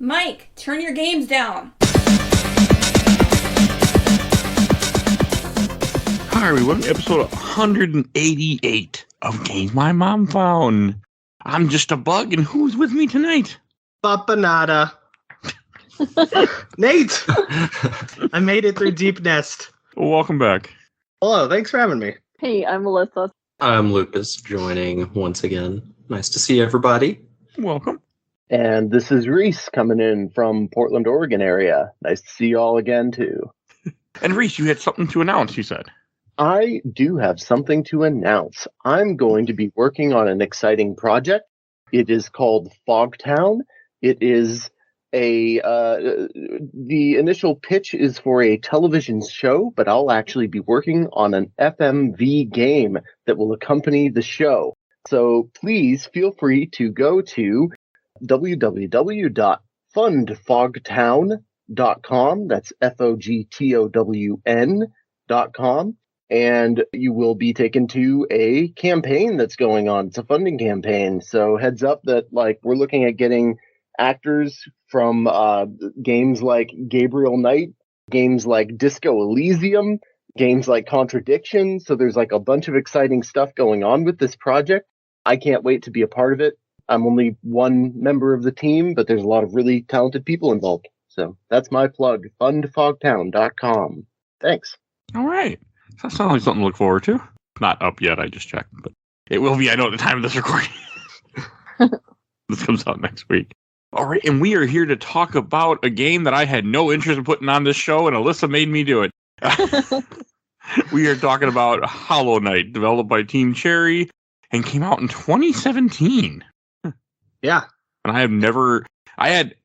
Mike, turn your games down. Hi everyone, episode 188 of Games My Mom Found. I'm just a bug, and who's with me tonight? Papanada. Nate! I made it through Deep Nest. Well, welcome back. Hello, thanks for having me. Hey, I'm Alyssa. I'm Lucas, joining once again. Nice to see everybody. Welcome. And this is Reis coming in from Portland, Oregon area. Nice to see you all again, too. And Reis, you had something to announce, you said. I do have something to announce. I'm going to be working on an exciting project. It is called Fogtown. It is the initial pitch is for a television show, but I'll actually be working on an FMV game that will accompany the show. So please feel free to go to www.fundfogtown.com. That's FOGTOWN.com. And you will be taken to a campaign that's going on. It's a funding campaign. So heads up that we're looking at getting actors from games like Gabriel Knight, games like Disco Elysium, games like Contradiction. So there's a bunch of exciting stuff going on with this project. I can't wait to be a part of it. I'm only one member of the team, but there's a lot of really talented people involved. So that's my plug, fundfogtown.com. Thanks. All right. That sounds like something to look forward to. Not up yet, I just checked, but it will be, I know, at the time of this recording. This comes out next week. All right, and we are here to talk about a game that I had no interest in putting on this show, and Alyssa made me do it. We are talking about Hollow Knight, developed by Team Cherry, and came out in 2017. Yeah. And I had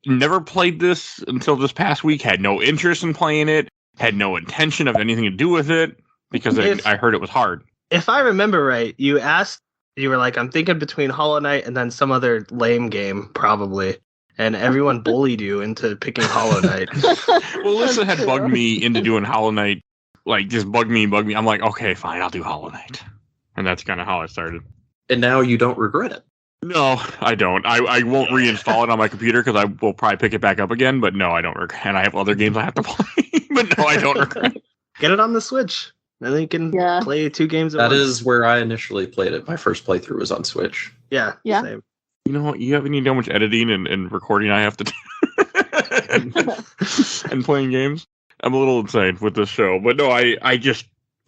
never played this until this past week, had no interest in playing it, had no intention of anything to do with it, because I heard it was hard. If I remember right, you were like, I'm thinking between Hollow Knight and then some other lame game, probably. And everyone bullied you into picking Hollow Knight. Well, Alyssa had bugged me into doing Hollow Knight. Just bug me. I'm like, okay, fine, I'll do Hollow Knight. And that's kind of how I started. And now you don't regret it. No, I don't. I won't reinstall it on my computer because I will probably pick it back up again. But no, I don't regret. And I have other games I have to play. But no, I don't regret. Get it on the Switch. And then you can play 2 games at That once. is where I initially played it. My first playthrough was on Switch. Yeah. Same. You know what? You have any how much editing and recording I have to do and playing games? I'm a little insane with this show. But no, I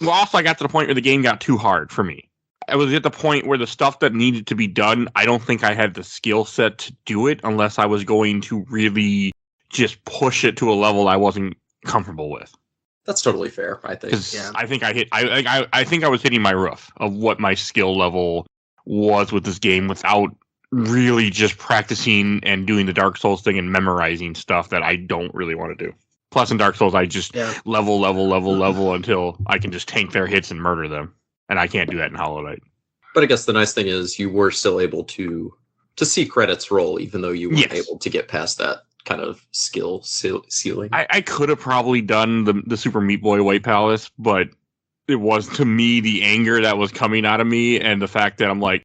also got to the point where the game got too hard for me. I was at the point where the stuff that needed to be done, I don't think I had the skill set to do it unless I was going to really just push it to a level I wasn't comfortable with. That's totally fair, I think. Yeah. I think I think I was hitting my roof of what my skill level was with this game without really just practicing and doing the Dark Souls thing and memorizing stuff that I don't really want to do. Plus in Dark Souls, I just level until I can just tank their hits and murder them. And I can't do that in Hollow Knight. But I guess the nice thing is you were still able to see credits roll, even though you weren't able to get past that kind of skill ceiling. I could have probably done the Super Meat Boy White Palace, but it was, to me, the anger that was coming out of me and the fact that I'm like,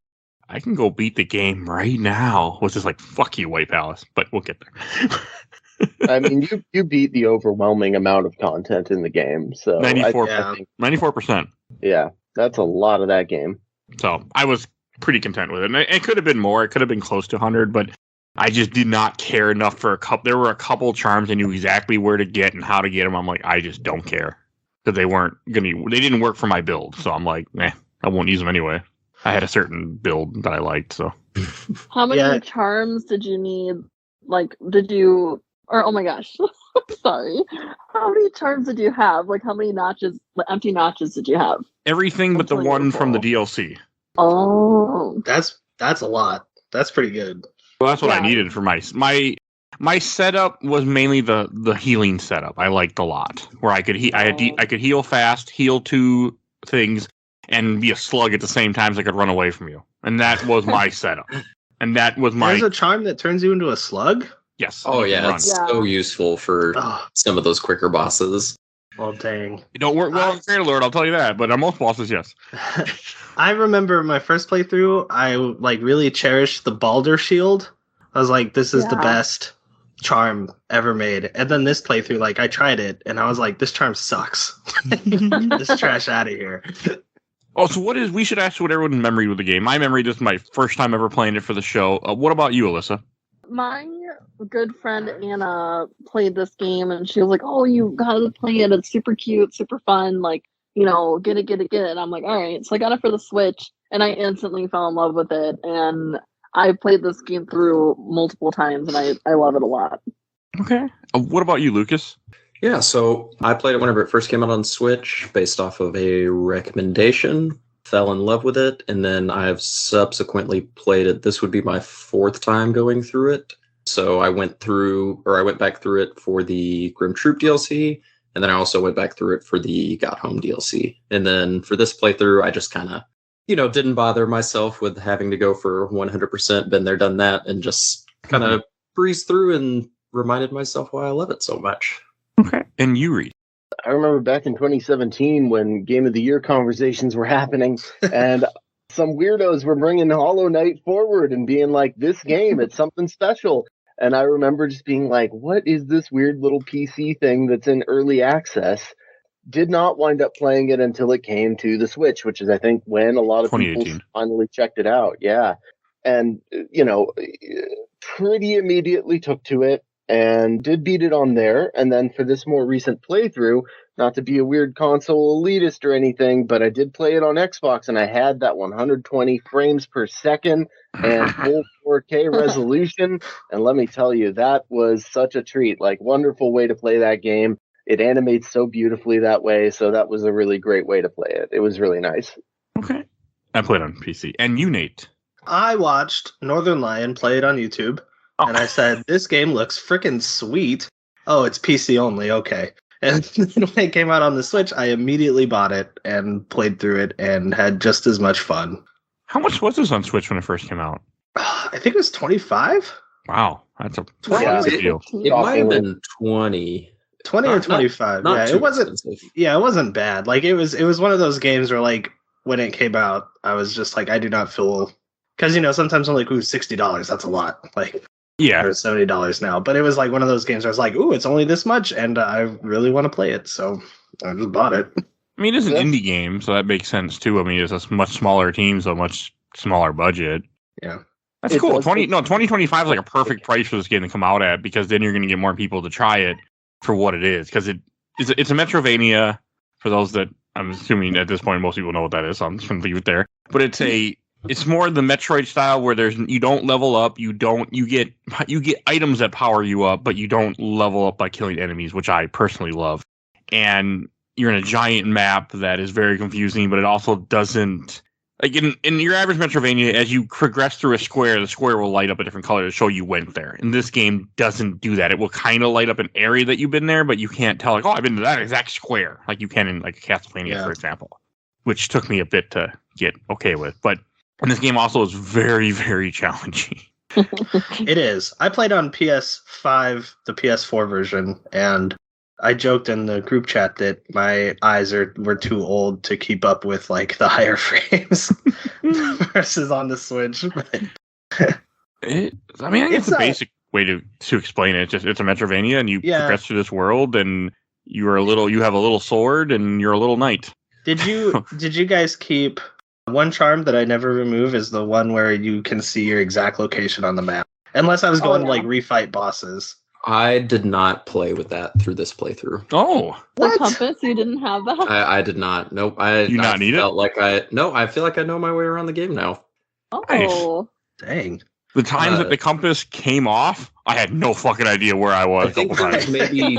I can go beat the game right now was just like, fuck you, White Palace. But we'll get there. I mean, you beat the overwhelming amount of content in the game. So 94%. Yeah, that's a lot of that game. So I was pretty content with it. And it could have been more. It could have been close to 100, but I just did not care enough for a couple. There were a couple charms I knew exactly where to get and how to get them. I'm like, I just don't care. Because they didn't work for my build. So I'm like, I won't use them anyway. I had a certain build that I liked, so. How many charms did you need? Oh my gosh, sorry. How many charms did you have? How many empty notches did you have? Everything but the one from the DLC. Oh. That's a lot. That's pretty good. Well, that's what I needed for my setup was mainly the healing setup. I liked a lot. Where I could I could heal fast, heal 2 things, and be a slug at the same time so I could run away from you. And that was my setup. And that was my... There's a charm that turns you into a slug? Yes. Oh, yeah. It's so useful for some of those quicker bosses. Well, dang. It don't work well in Great Lord, I'll tell you that. But on most bosses, yes. I remember my first playthrough, I really cherished the Baldur shield. I was like, this is the best. charm ever made. And then this playthrough, like I tried it and I was like, this charm sucks. This trash out of here. Oh, so we should ask what everyone's memory with the game. My memory, this is my first time ever playing it for the show. What about you, Alyssa? My good friend Anna played this game and she was like, oh, you gotta play it. It's super cute, super fun. Like, get it. And I'm like, all right. So I got it for the Switch and I instantly fell in love with it. And I played this game through multiple times and I love it a lot. Okay. What about you, Lucas? Yeah, so I played it whenever it first came out on Switch based off of a recommendation, fell in love with it, and then I've subsequently played it. This would be my 4th time going through it. So I went back through it for the Grim Troop DLC, and then I also went back through it for the Got Home DLC. And then for this playthrough, I just kind of, didn't bother myself with having to go for 100%, been there, done that, and just kind of breezed through and reminded myself why I love it so much. Okay. And you, Reis? I remember back in 2017 when Game of the Year conversations were happening and some weirdos were bringing Hollow Knight forward and being like, this game, it's something special. And I remember just being like, what is this weird little PC thing that's in early access? Did not wind up playing it until it came to the Switch, which is, I think, when a lot of people finally checked it out. Yeah. And, pretty immediately took to it. And did beat it on there. And then for this more recent playthrough, not to be a weird console elitist or anything, but I did play it on Xbox and I had that 120 frames per second and full 4K resolution. And let me tell you, that was such a treat. Like, wonderful way to play that game. It animates so beautifully that way. So that was a really great way to play it. It was really nice. Okay. I played on PC. And you, Nate? I watched Northern Lion play it on YouTube. And I said, this game looks freaking sweet. Oh, it's PC only. Okay. And then when it came out on the Switch, I immediately bought it and played through it and had just as much fun. How much was this on Switch when it first came out? I think it was 25. Wow. That's a deal. It might have been 20. 20 or 25. Not it wasn't expensive. Yeah, it wasn't bad. Like it was one of those games where like when it came out, I was just like, I do not feel, because sometimes I'm like, ooh, $60, that's a lot. Like, yeah, or $70 now. But it was like one of those games where I was like, ooh, it's only this much, and I really want to play it, so I just bought it. I mean, it's an indie game, so that makes sense too. I mean, it's a much smaller team, so a much smaller budget. Yeah. That's cool. 2025 is like a perfect price for this game to come out at, because then you're going to get more people to try it for what it is. Because it's a Metroidvania, for those that I'm assuming at this point most people know what that is, so I'm just going to leave it there. But it's more the Metroid style where you don't level up, you get items that power you up, but you don't level up by killing enemies, which I personally love. And you're in a giant map that is very confusing, but it also doesn't, like in your average Metroidvania, as you progress through a square, the square will light up a different color to show you went there. And this game doesn't do that. It will kind of light up an area that you've been there, but you can't tell, like, oh, I've been to that exact square, like you can in like a Castlevania, for example, which took me a bit to get okay with. And this game also is very, very challenging. It is. I played on PS5, the PS4 version, and I joked in the group chat that my eyes were too old to keep up with like the higher frames versus on the Switch. I think it's a basic way to explain it. It's a Metroidvania, and you progress through this world, and you have a little sword, and you're a little knight. Did you guys keep? One charm that I never remove is the one where you can see your exact location on the map. Unless I was going to like refight bosses. I did not play with that through this playthrough. Oh, the compass? You didn't have that? I did not. Nope. I feel like I know my way around the game now. Oh, nice. Dang. The times that the compass came off, I had no fucking idea where I was. I think there was maybe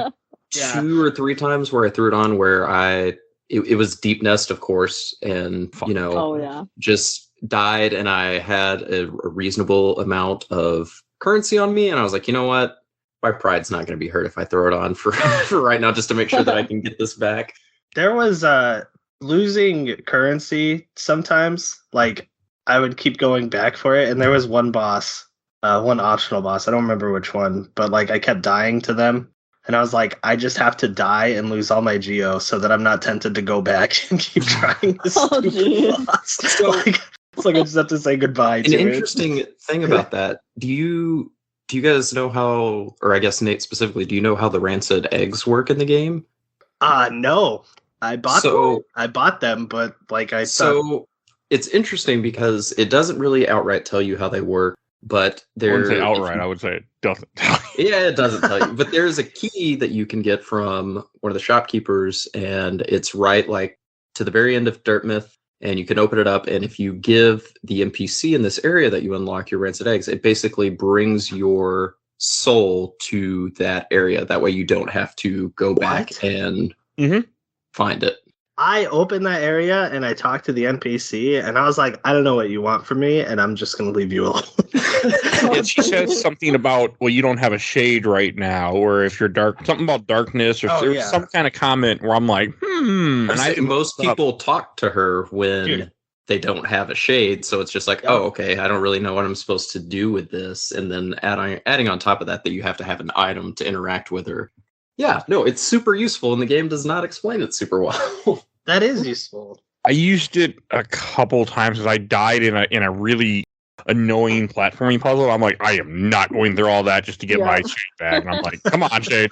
2 or 3 times where I threw it on where it was Deep Nest, of course, and just died, and I had a reasonable amount of currency on me, and I was like, you know what? My pride's not going to be hurt if I throw it on for right now, just to make sure that I can get this back. There was losing currency sometimes. Like I would keep going back for it, and there was one boss, one optional boss. I don't remember which one, but like I kept dying to them. And I was like, I just have to die and lose all my geo so that I'm not tempted to go back and keep trying this stupid boss. So it's like I just have to say goodbye to it. An interesting thing about that, do you Do you guys know how, or I guess Nate specifically, do you know how the rancid eggs work in the game? No. I bought them, but like I thought. So it's interesting because it doesn't really outright tell you how they work, but I wouldn't say outright. I would say it doesn't tell you. Yeah, it doesn't tell you. But there's a key that you can get from one of the shopkeepers, and it's right like to the very end of Dartmouth, and you can open it up. And if you give the NPC in this area that you unlock your rancid eggs, it basically brings your soul to that area. That way you don't have to go back and find it. I opened that area and I talked to the NPC and I was like, I don't know what you want from me and I'm just going to leave you alone. And she says something about, well, you don't have a shade right now, or if you're dark, something about darkness, or some kind of comment where I'm like, And most people talk to her when they don't have a shade, so it's just like, oh, okay, I don't really know what I'm supposed to do with this. And then adding on top of that you have to have an item to interact with her. Yeah, no, it's super useful, and the game does not explain it super well. That is useful. I used it a couple times because I died in a really annoying platforming puzzle. I'm like, I am not going through all that just to get my shade back. And I'm like, come on, Shade,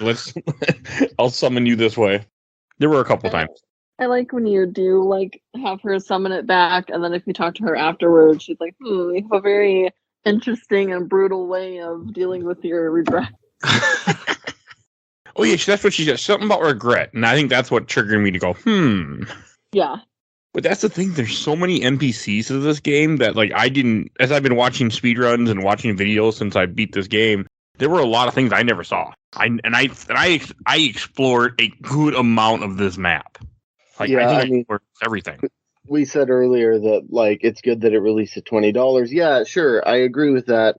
I'll summon you this way. There were a couple times. I like when you do like have her summon it back, and then if you talk to her afterwards, she's like, you have a very interesting and brutal way of dealing with your regret. Oh, yeah, that's what she said. Something about regret. And I think that's what triggered me to go, Yeah. But that's the thing. There's so many NPCs to this game that, like, as I've been watching speedruns and watching videos since I beat this game, there were a lot of things I never saw. I explored a good amount of this map. Like, I explored everything. We said earlier that, like, it's good that it released at $20. Yeah, sure. I agree with that.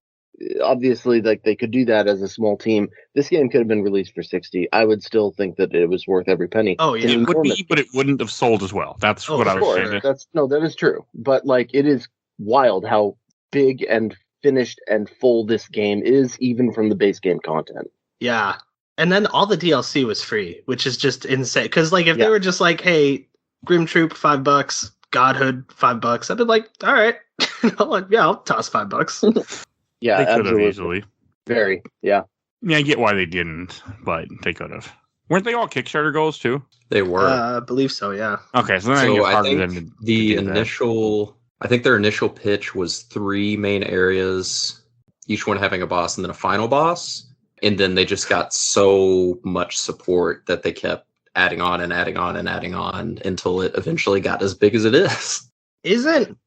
Obviously, like, they could do that as a small team. This game could have been released for $60. I would still think that it was worth every penny. Oh yeah, it would be, but it wouldn't have sold as well. That's what I was saying. That is true. But like, it is wild how big and finished and full this game is, even from the base game content. Yeah, and then all the DLC was free, which is just insane. Because like, if they were just like, hey, Grim Troop $5, Godhood $5, I'd be like, all right, I'll toss $5. Yeah, they could absolutely. have easily. Very, yeah. Yeah, I get why they didn't, but they could have. Weren't they all Kickstarter goals too? They were. I believe so, yeah. Okay, so then I think I think their initial pitch was 3 main areas, each one having a boss and then a final boss. And then they just got so much support that they kept adding on and adding on and adding on until it eventually got as big as it is.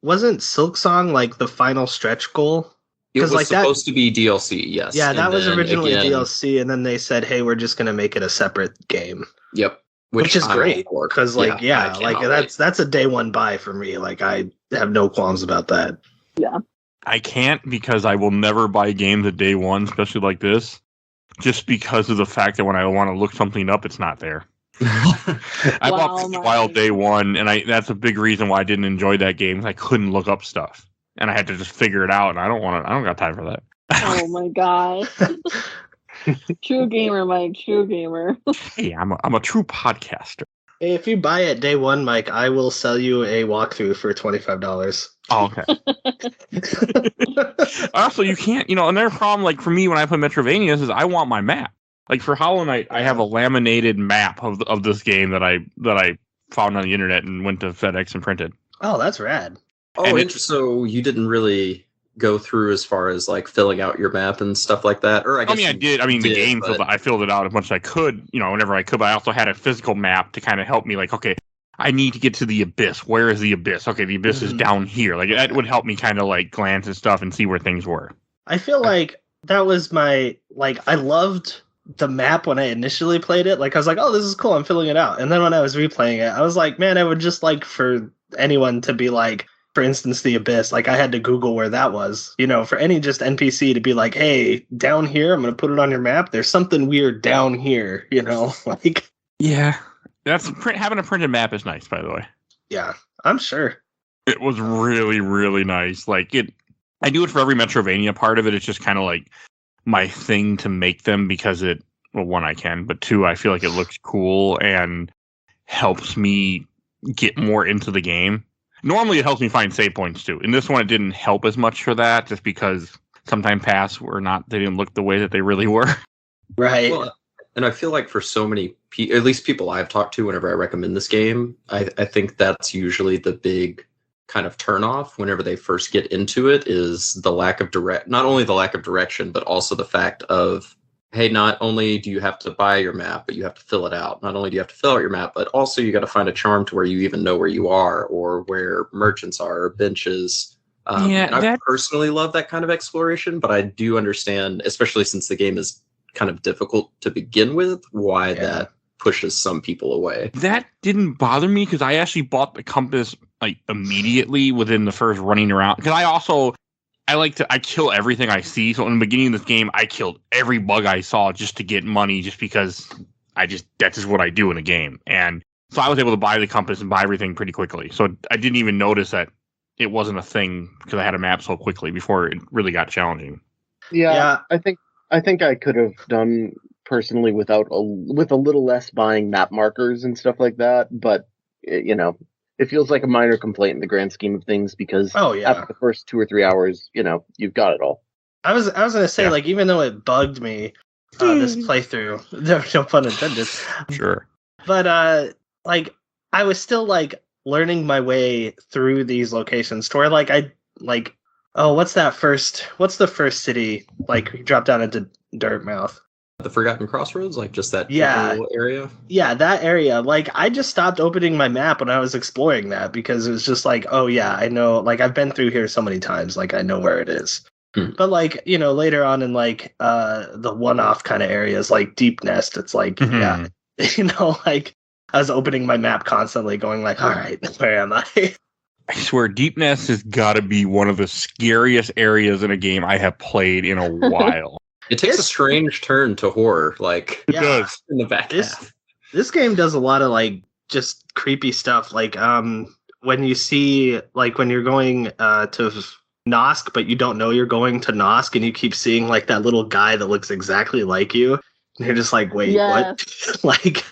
Wasn't Silksong like the final stretch goal? It was supposed to be DLC, yes. Yeah, that was originally DLC, and then they said, "Hey, we're just going to make it a separate game." Yep, which is great because, like, that's a day one buy for me. Like, I have no qualms about that. Yeah, I can't because I will never buy games at day one, especially like this, just because of the fact that when I want to look something up, it's not there. I bought Wild day one, and that's a big reason why I didn't enjoy that game. I couldn't look up stuff. And I had to just figure it out, and I don't got time for that. Oh my god. True gamer, Mike. True gamer. Hey, I'm a true podcaster. Hey, if you buy it day one, Mike, I will sell you a walkthrough for $25. Oh, okay. Also, you can't, another problem, like, for me when I play Metroidvania is I want my map. Like, for Hollow Knight, I have a laminated map of this game that I found on the internet and went to FedEx and printed. Oh, that's rad. Oh, so you didn't really go through as far as like filling out your map and stuff like that? Or I did. The game, I filled it out as much as I could, whenever I could, but I also had a physical map to kind of help me, like, okay, I need to get to the abyss. Where is the abyss? Okay, the abyss is down here. Like, that would help me kind of like glance at stuff and see where things were. I feel like that was I loved the map when I initially played it. Like, I was like, oh, this is cool, I'm filling it out. And then when I was replaying it, I was like, man, I would just like for anyone to be like, for instance, the abyss, like I had to Google where that was, for any just NPC to be like, hey, down here, I'm going to put it on your map. There's something weird down here, like. Yeah, having a printed map is nice, by the way. Yeah, I'm sure. It was really, really nice. Like I do it for every Metrovania part of it. It's just kind of like my thing to make them because one, I can, but two, I feel like it looks cool and helps me get more into the game. Normally, it helps me find save points, too. In this one, it didn't help as much for that, just because some time past were not, they didn't look the way that they really were. Right. Well, and I feel like for so many at least people I've talked to whenever I recommend this game, I think that's usually the big kind of turnoff whenever they first get into it, is the lack of not only the lack of direction, but also the fact of, hey, not only do you have to buy your map, but you have to fill it out. Not only do you have to fill out your map, but also you got to find a charm to where you even know where you are or where merchants are or benches. And I personally love that kind of exploration, but I do understand, especially since the game is kind of difficult to begin with, why that pushes some people away. That didn't bother me because I actually bought the compass like immediately within the first running around. Because I kill everything I see. So in the beginning of this game, I killed every bug I saw just to get money, just because that's just what I do in a game. And so I was able to buy the compass and buy everything pretty quickly. So I didn't even notice that it wasn't a thing because I had a map so quickly before it really got challenging. Yeah. I think I could have done personally with a little less buying map markers and stuff like that. But it feels like a minor complaint in the grand scheme of things because after the first 2 or 3 hours, you've got it all. I was gonna say, like, even though it bugged me this playthrough, no pun intended. Sure. But like I was still like learning my way through these locations to where what's the first city? Like you drop down into Dirtmouth. The Forgotten Crossroads, like just that little area? Yeah, that area. Like, I just stopped opening my map when I was exploring that because it was just like, oh yeah, I know, like, I've been through here so many times, like, I know where it is. But, like, later on in, like, the one-off kind of areas, like Deep Nest, it's like, like, I was opening my map constantly going like, all right, where am I? I swear, Deep Nest has got to be one of the scariest areas in a game I have played in a while. It takes a strange turn to horror, like it does in the back half. This game does a lot of like just creepy stuff. Like when you see when you're going to Nosk, but you don't know you're going to Nosk, and you keep seeing like that little guy that looks exactly like you, and you're just like, wait, what? Like,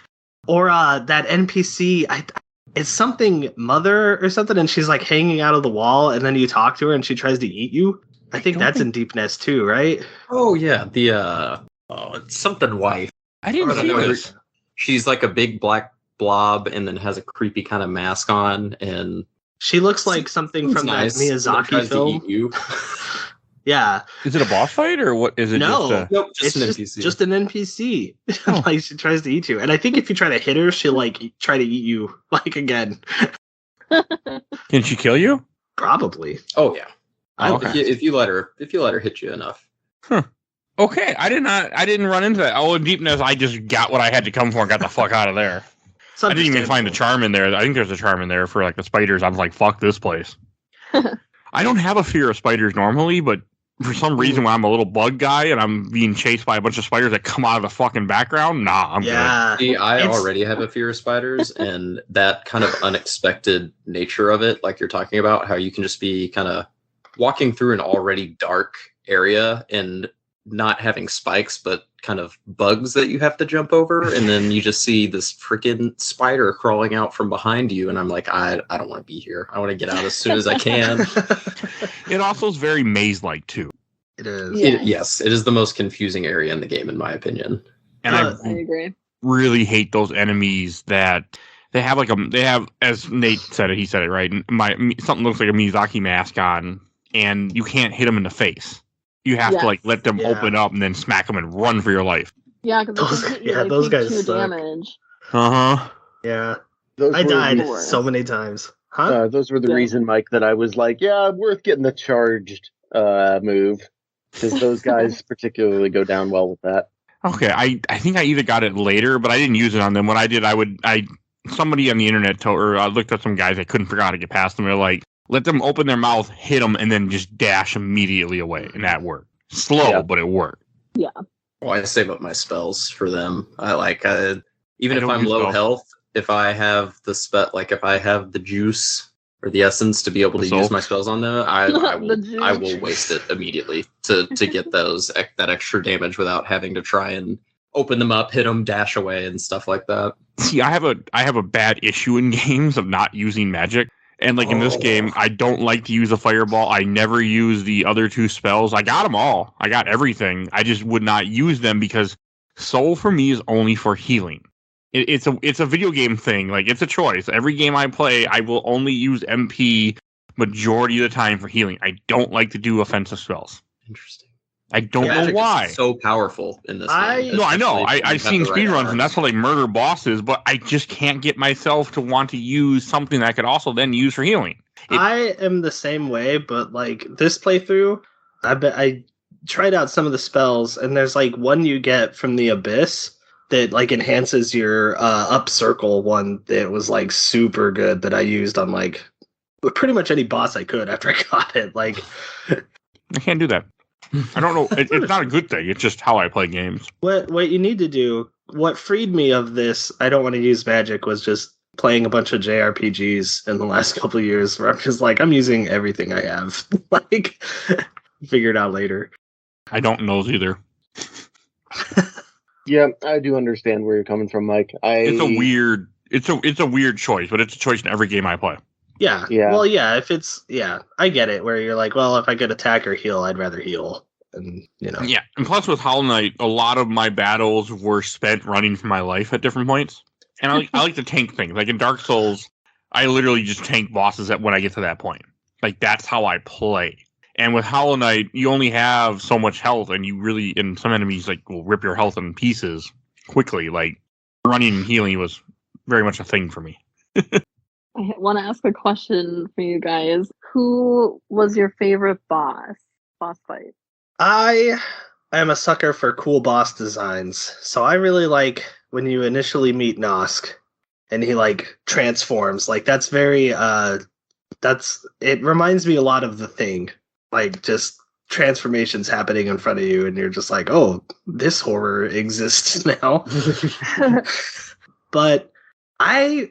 or that NPC, it's something Mother or something, and she's like hanging out of the wall, and then you talk to her, and she tries to eat you. I think that's in Deep Nest too, right? Oh yeah, it's something wife. I didn't see this. She's like a big black blob, and then has a creepy kind of mask on, and she looks like something from that Miyazaki film. To eat you. Yeah. Is it a boss fight or what? Is it? No, nope, just an NPC. Just an NPC. Like she tries to eat you, and I think if you try to hit her, she'll like try to eat you like again. Can she kill you? Probably. Oh yeah. If you let her hit you enough. Huh. Okay, I didn't run into that. Oh, in Deep Nest, I just got what I had to come for and got the fuck out of there. I didn't even find a charm in there. I think there's a charm in there for like the spiders. I was like, fuck this place. I don't have a fear of spiders normally, but for some reason when I'm a little bug guy and I'm being chased by a bunch of spiders that come out of the fucking background, I'm good. See, I already have a fear of spiders, and that kind of unexpected nature of it, like you're talking about, how you can just be kind of walking through an already dark area and not having spikes, but kind of bugs that you have to jump over, and then you just see this freaking spider crawling out from behind you, and I'm like, I don't want to be here. I want to get out as soon as I can. It also is very maze-like too. It is. Yes, it is the most confusing area in the game, in my opinion. And I agree. Really hate those enemies that they have as Nate said it, he said it right. Something looks like a Miyazaki mask on, and you can't hit them in the face. You have to like let them open up and then smack them and run for your life. Yeah, because those guys take 2 damage. Yeah, I died so many times. Those were the reason, Mike, that I was like, worth getting the charged move, because those guys particularly go down well with that. Okay, I think I either got it later, but I didn't use it on them. When I did, somebody on the internet I looked at some guys, I couldn't figure out how to get past them. They're like, let them open their mouth, hit them, and then just dash immediately away. And that worked. Slow, but it worked. Yeah. Well, I save up my spells for them. Even if I'm low health, if I have if I have the juice or the essence to be able to use my spells on them, I will waste it immediately to get that extra damage without having to try and open them up, hit them, dash away, and stuff like that. See, I have a bad issue in games of not using magic. And like in this game, I don't like to use a fireball. I never use the other two spells. I got them all. I got everything. I just would not use them because soul for me is only for healing. It's a video game thing. Like it's a choice. Every game I play, I will only use MP majority of the time for healing. I don't like to do offensive spells. Interesting. I don't know Magic why. Is so powerful in this game. No, I know. I've seen speedruns, right and that's how they murder bosses, but I just can't get myself to want to use something that I could also then use for healing. I am the same way, but like this playthrough, I tried out some of the spells, and there's like one you get from the abyss that like enhances your up circle one that was like super good that I used on like pretty much any boss I could after I got it. Like I can't do that. I don't know. It's not a good thing. It's just how I play games. What you need to do, what freed me of this, I don't want to use magic, was just playing a bunch of JRPGs in the last couple of years where I'm just like, I'm using everything I have. Like, figure it out later. I don't know either. Yeah, I do understand where you're coming from, Mike. It's a weird choice, but it's a choice in every game I play. Yeah. Well, yeah, I get it, where you're like, well, if I could attack or heal, I'd rather heal. And, you know. Yeah, and plus with Hollow Knight, a lot of my battles were spent running for my life at different points. And I like to tank things. Like in Dark Souls, I literally just tank bosses when I get to that point. Like, that's how I play. And with Hollow Knight, you only have so much health, and and some enemies like will rip your health in pieces quickly. Like, running and healing was very much a thing for me. I want to ask a question for you guys. Who was your favorite boss fight? I am a sucker for cool boss designs. So I really like when you initially meet Nosk and he like transforms. Like that's very it reminds me a lot of The Thing. Like just transformations happening in front of you and you're just like, "Oh, this horror exists now." But I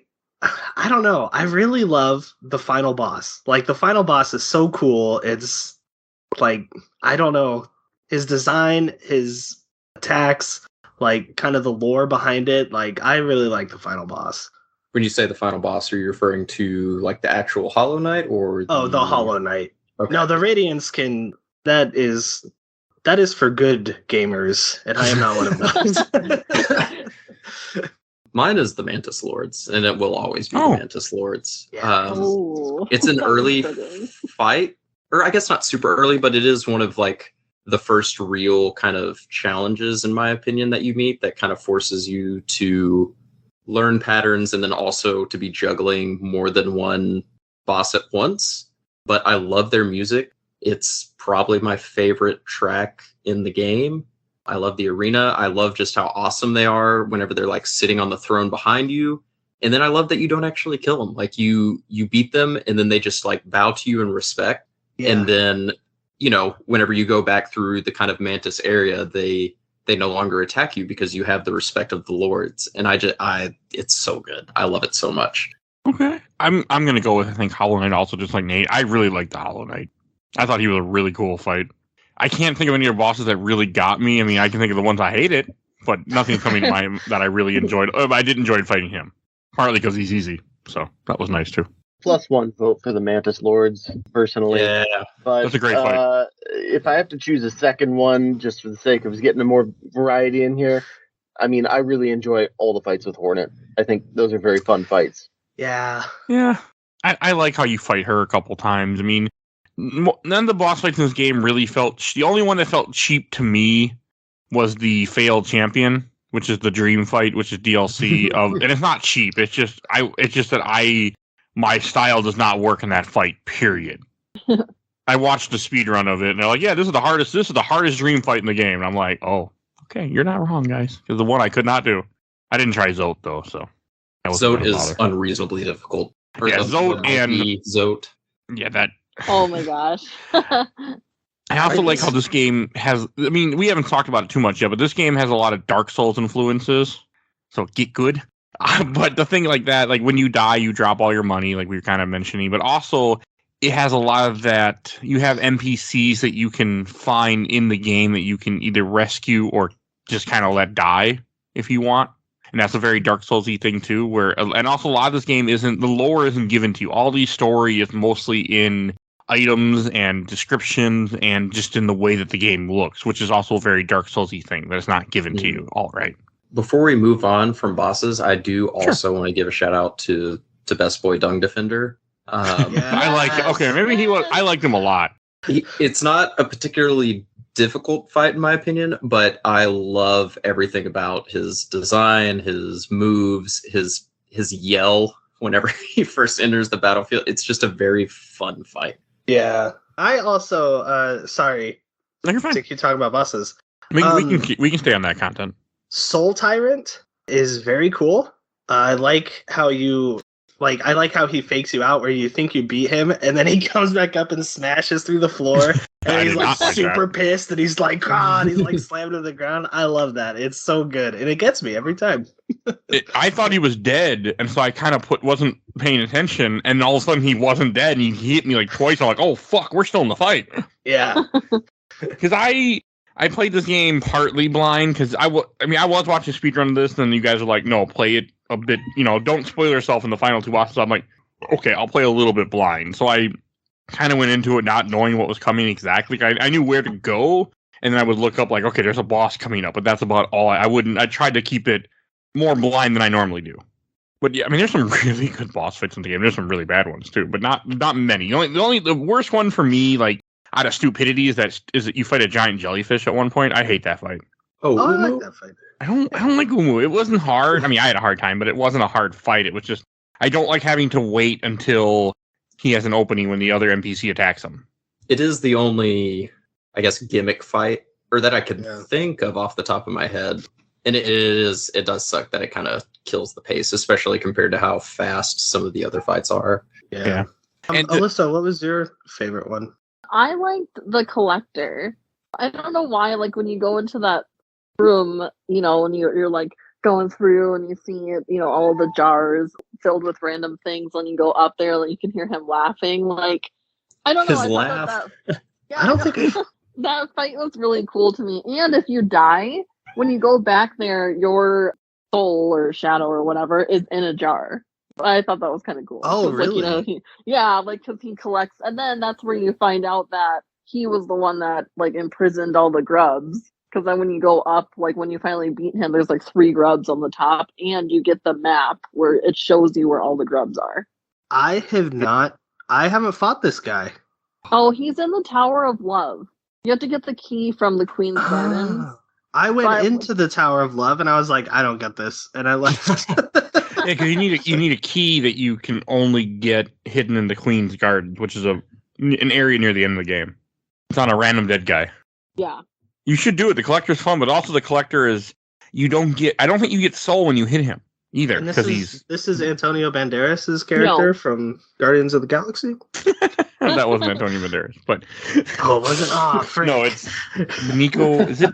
don't know. I really love the final boss. Like, the final boss is so cool. It's, like, I don't know. His design, his attacks, like, kind of the lore behind it. Like, I really like the final boss. When you say the final boss, are you referring to, like, the actual Hollow Knight, or... The Hollow Knight. Okay. No, the Radiance that is for good gamers, and I am not one of those. Mine is the Mantis Lords, and it will always be the Mantis Lords. Yeah. It's an early fight, or I guess not super early, but it is one of like the first real kind of challenges, in my opinion, that you meet that kind of forces you to learn patterns and then also to be juggling more than one boss at once. But I love their music. It's probably my favorite track in the game. I love the arena. I love just how awesome they are whenever they're like sitting on the throne behind you. And then I love that you don't actually kill them. Like you beat them and then they just like bow to you in respect. Yeah. And then, you know, whenever you go back through the kind of Mantis area, they no longer attack you because you have the respect of the lords. And it's so good. I love it so much. Okay. I'm going to go with, I think, Hollow Knight also, just like Nate. I really like the Hollow Knight. I thought he was a really cool fight. I can't think of any of the bosses that really got me. I mean, I can think of the ones I hated, but nothing's coming to mind that I really enjoyed. I did enjoy fighting him, partly because he's easy, so that was nice too. +1 vote for the Mantis Lords, personally. Yeah, but that's a great fight. If I have to choose a second one, just for the sake of getting more variety in here, I mean, I really enjoy all the fights with Hornet. I think those are very fun fights. Yeah. I like how you fight her a couple times. I mean, none of the boss fights in this game really felt... The only one that felt cheap to me was the failed champion, which is the dream fight, which is DLC of... And it's not cheap. It's just that my style does not work in that fight, period. I watched the speedrun of it, and they're like, yeah, this is the hardest dream fight in the game. And I'm like, oh, okay, you're not wrong, guys. Because the one I could not do. I didn't try Zote, though, so... Zote is unreasonably difficult. Zote. Yeah, that... Oh my gosh. I also like how this game has... I mean, we haven't talked about it too much yet, but this game has a lot of Dark Souls influences. So get good. But the thing like that, like when you die, you drop all your money, like we were kind of mentioning. But also, it has a lot of that... You have NPCs that you can find in the game that you can either rescue or just kind of let die if you want. And that's a very Dark Souls-y thing too, and also a lot of this game the lore isn't given to you. All the story is mostly in items and descriptions and just in the way that the game looks, which is also a very Dark Souls-y thing that's not given to you. All right. Before we move on from bosses, I do also want to give a shout out to Best Boy Dung Defender. I like it. Okay, maybe I liked him a lot. It's not a particularly difficult fight in my opinion, but I love everything about his design, his moves, his yell whenever he first enters the battlefield. It's just a very fun fight. Yeah. I also sorry. No, you're fine. To keep talking about bosses. We can stay on that content. Soul Tyrant is very cool. I like how I like how he fakes you out where you think you beat him and then he comes back up and smashes through the floor and he's like super pissed and he's like, and he's like slammed to the ground. I love that. It's so good. And it gets me every time. I thought he was dead, and so I kind of wasn't paying attention, and all of a sudden he wasn't dead, and he hit me like twice. I'm like, oh fuck, we're still in the fight. Yeah. Because I played this game partly blind, because I was watching a speedrun of this, and you guys are like, no, play it a bit, don't spoil yourself in the final two bosses. I'm like, okay, I'll play a little bit blind. So I kind of went into it not knowing what was coming exactly. I knew where to go, and then I would look up like, okay, there's a boss coming up, but that's about all. I tried to keep it more blind than I normally do. But yeah, I mean, there's some really good boss fights in the game. There's some really bad ones too, but not many. The worst one for me, like out of stupidity, is that you fight a giant jellyfish at one point. I hate that fight. Oh, I like that fight. I don't like Umu. It wasn't hard. I mean, I had a hard time, but it wasn't a hard fight. It was just I don't like having to wait until he has an opening when the other NPC attacks him. It is the only, I guess, gimmick fight or that I can think of off the top of my head. And it does suck that it kind of kills the pace, especially compared to how fast some of the other fights are. Yeah. Alyssa, what was your favorite one? I liked the Collector. I don't know why, like when you go into that room, when you're like going through and you see, all the jars filled with random things, and you go up there and you can hear him laughing. Like, I don't know. His laugh. I don't think that fight was really cool to me. And if you die, when you go back there, your soul or shadow or whatever is in a jar. I thought that was kind of cool. Oh, really? Like, because he collects, and then that's where you find out that he was the one that like imprisoned all the grubs. Because then when you go up, like when you finally beat him, there's like 3 grubs on the top, and you get the map where it shows you where all the grubs are. I haven't fought this guy. Oh, he's in the Tower of Love. You have to get the key from the Queen's Gardens. I went into the Tower of Love and I was like, I don't get this, and I left. Yeah, because you need a key that you can only get hidden in the Queen's Gardens, which is an area near the end of the game. It's on a random dead guy. Yeah. You should do it. The Collector's fun, but also the Collector is I don't think you get soul when you hit him either, because this is Antonio Banderas' character from Guardians of the Galaxy. That wasn't Antonio Banderas, but was it? Oh, frick. No, it's Nico. Is it?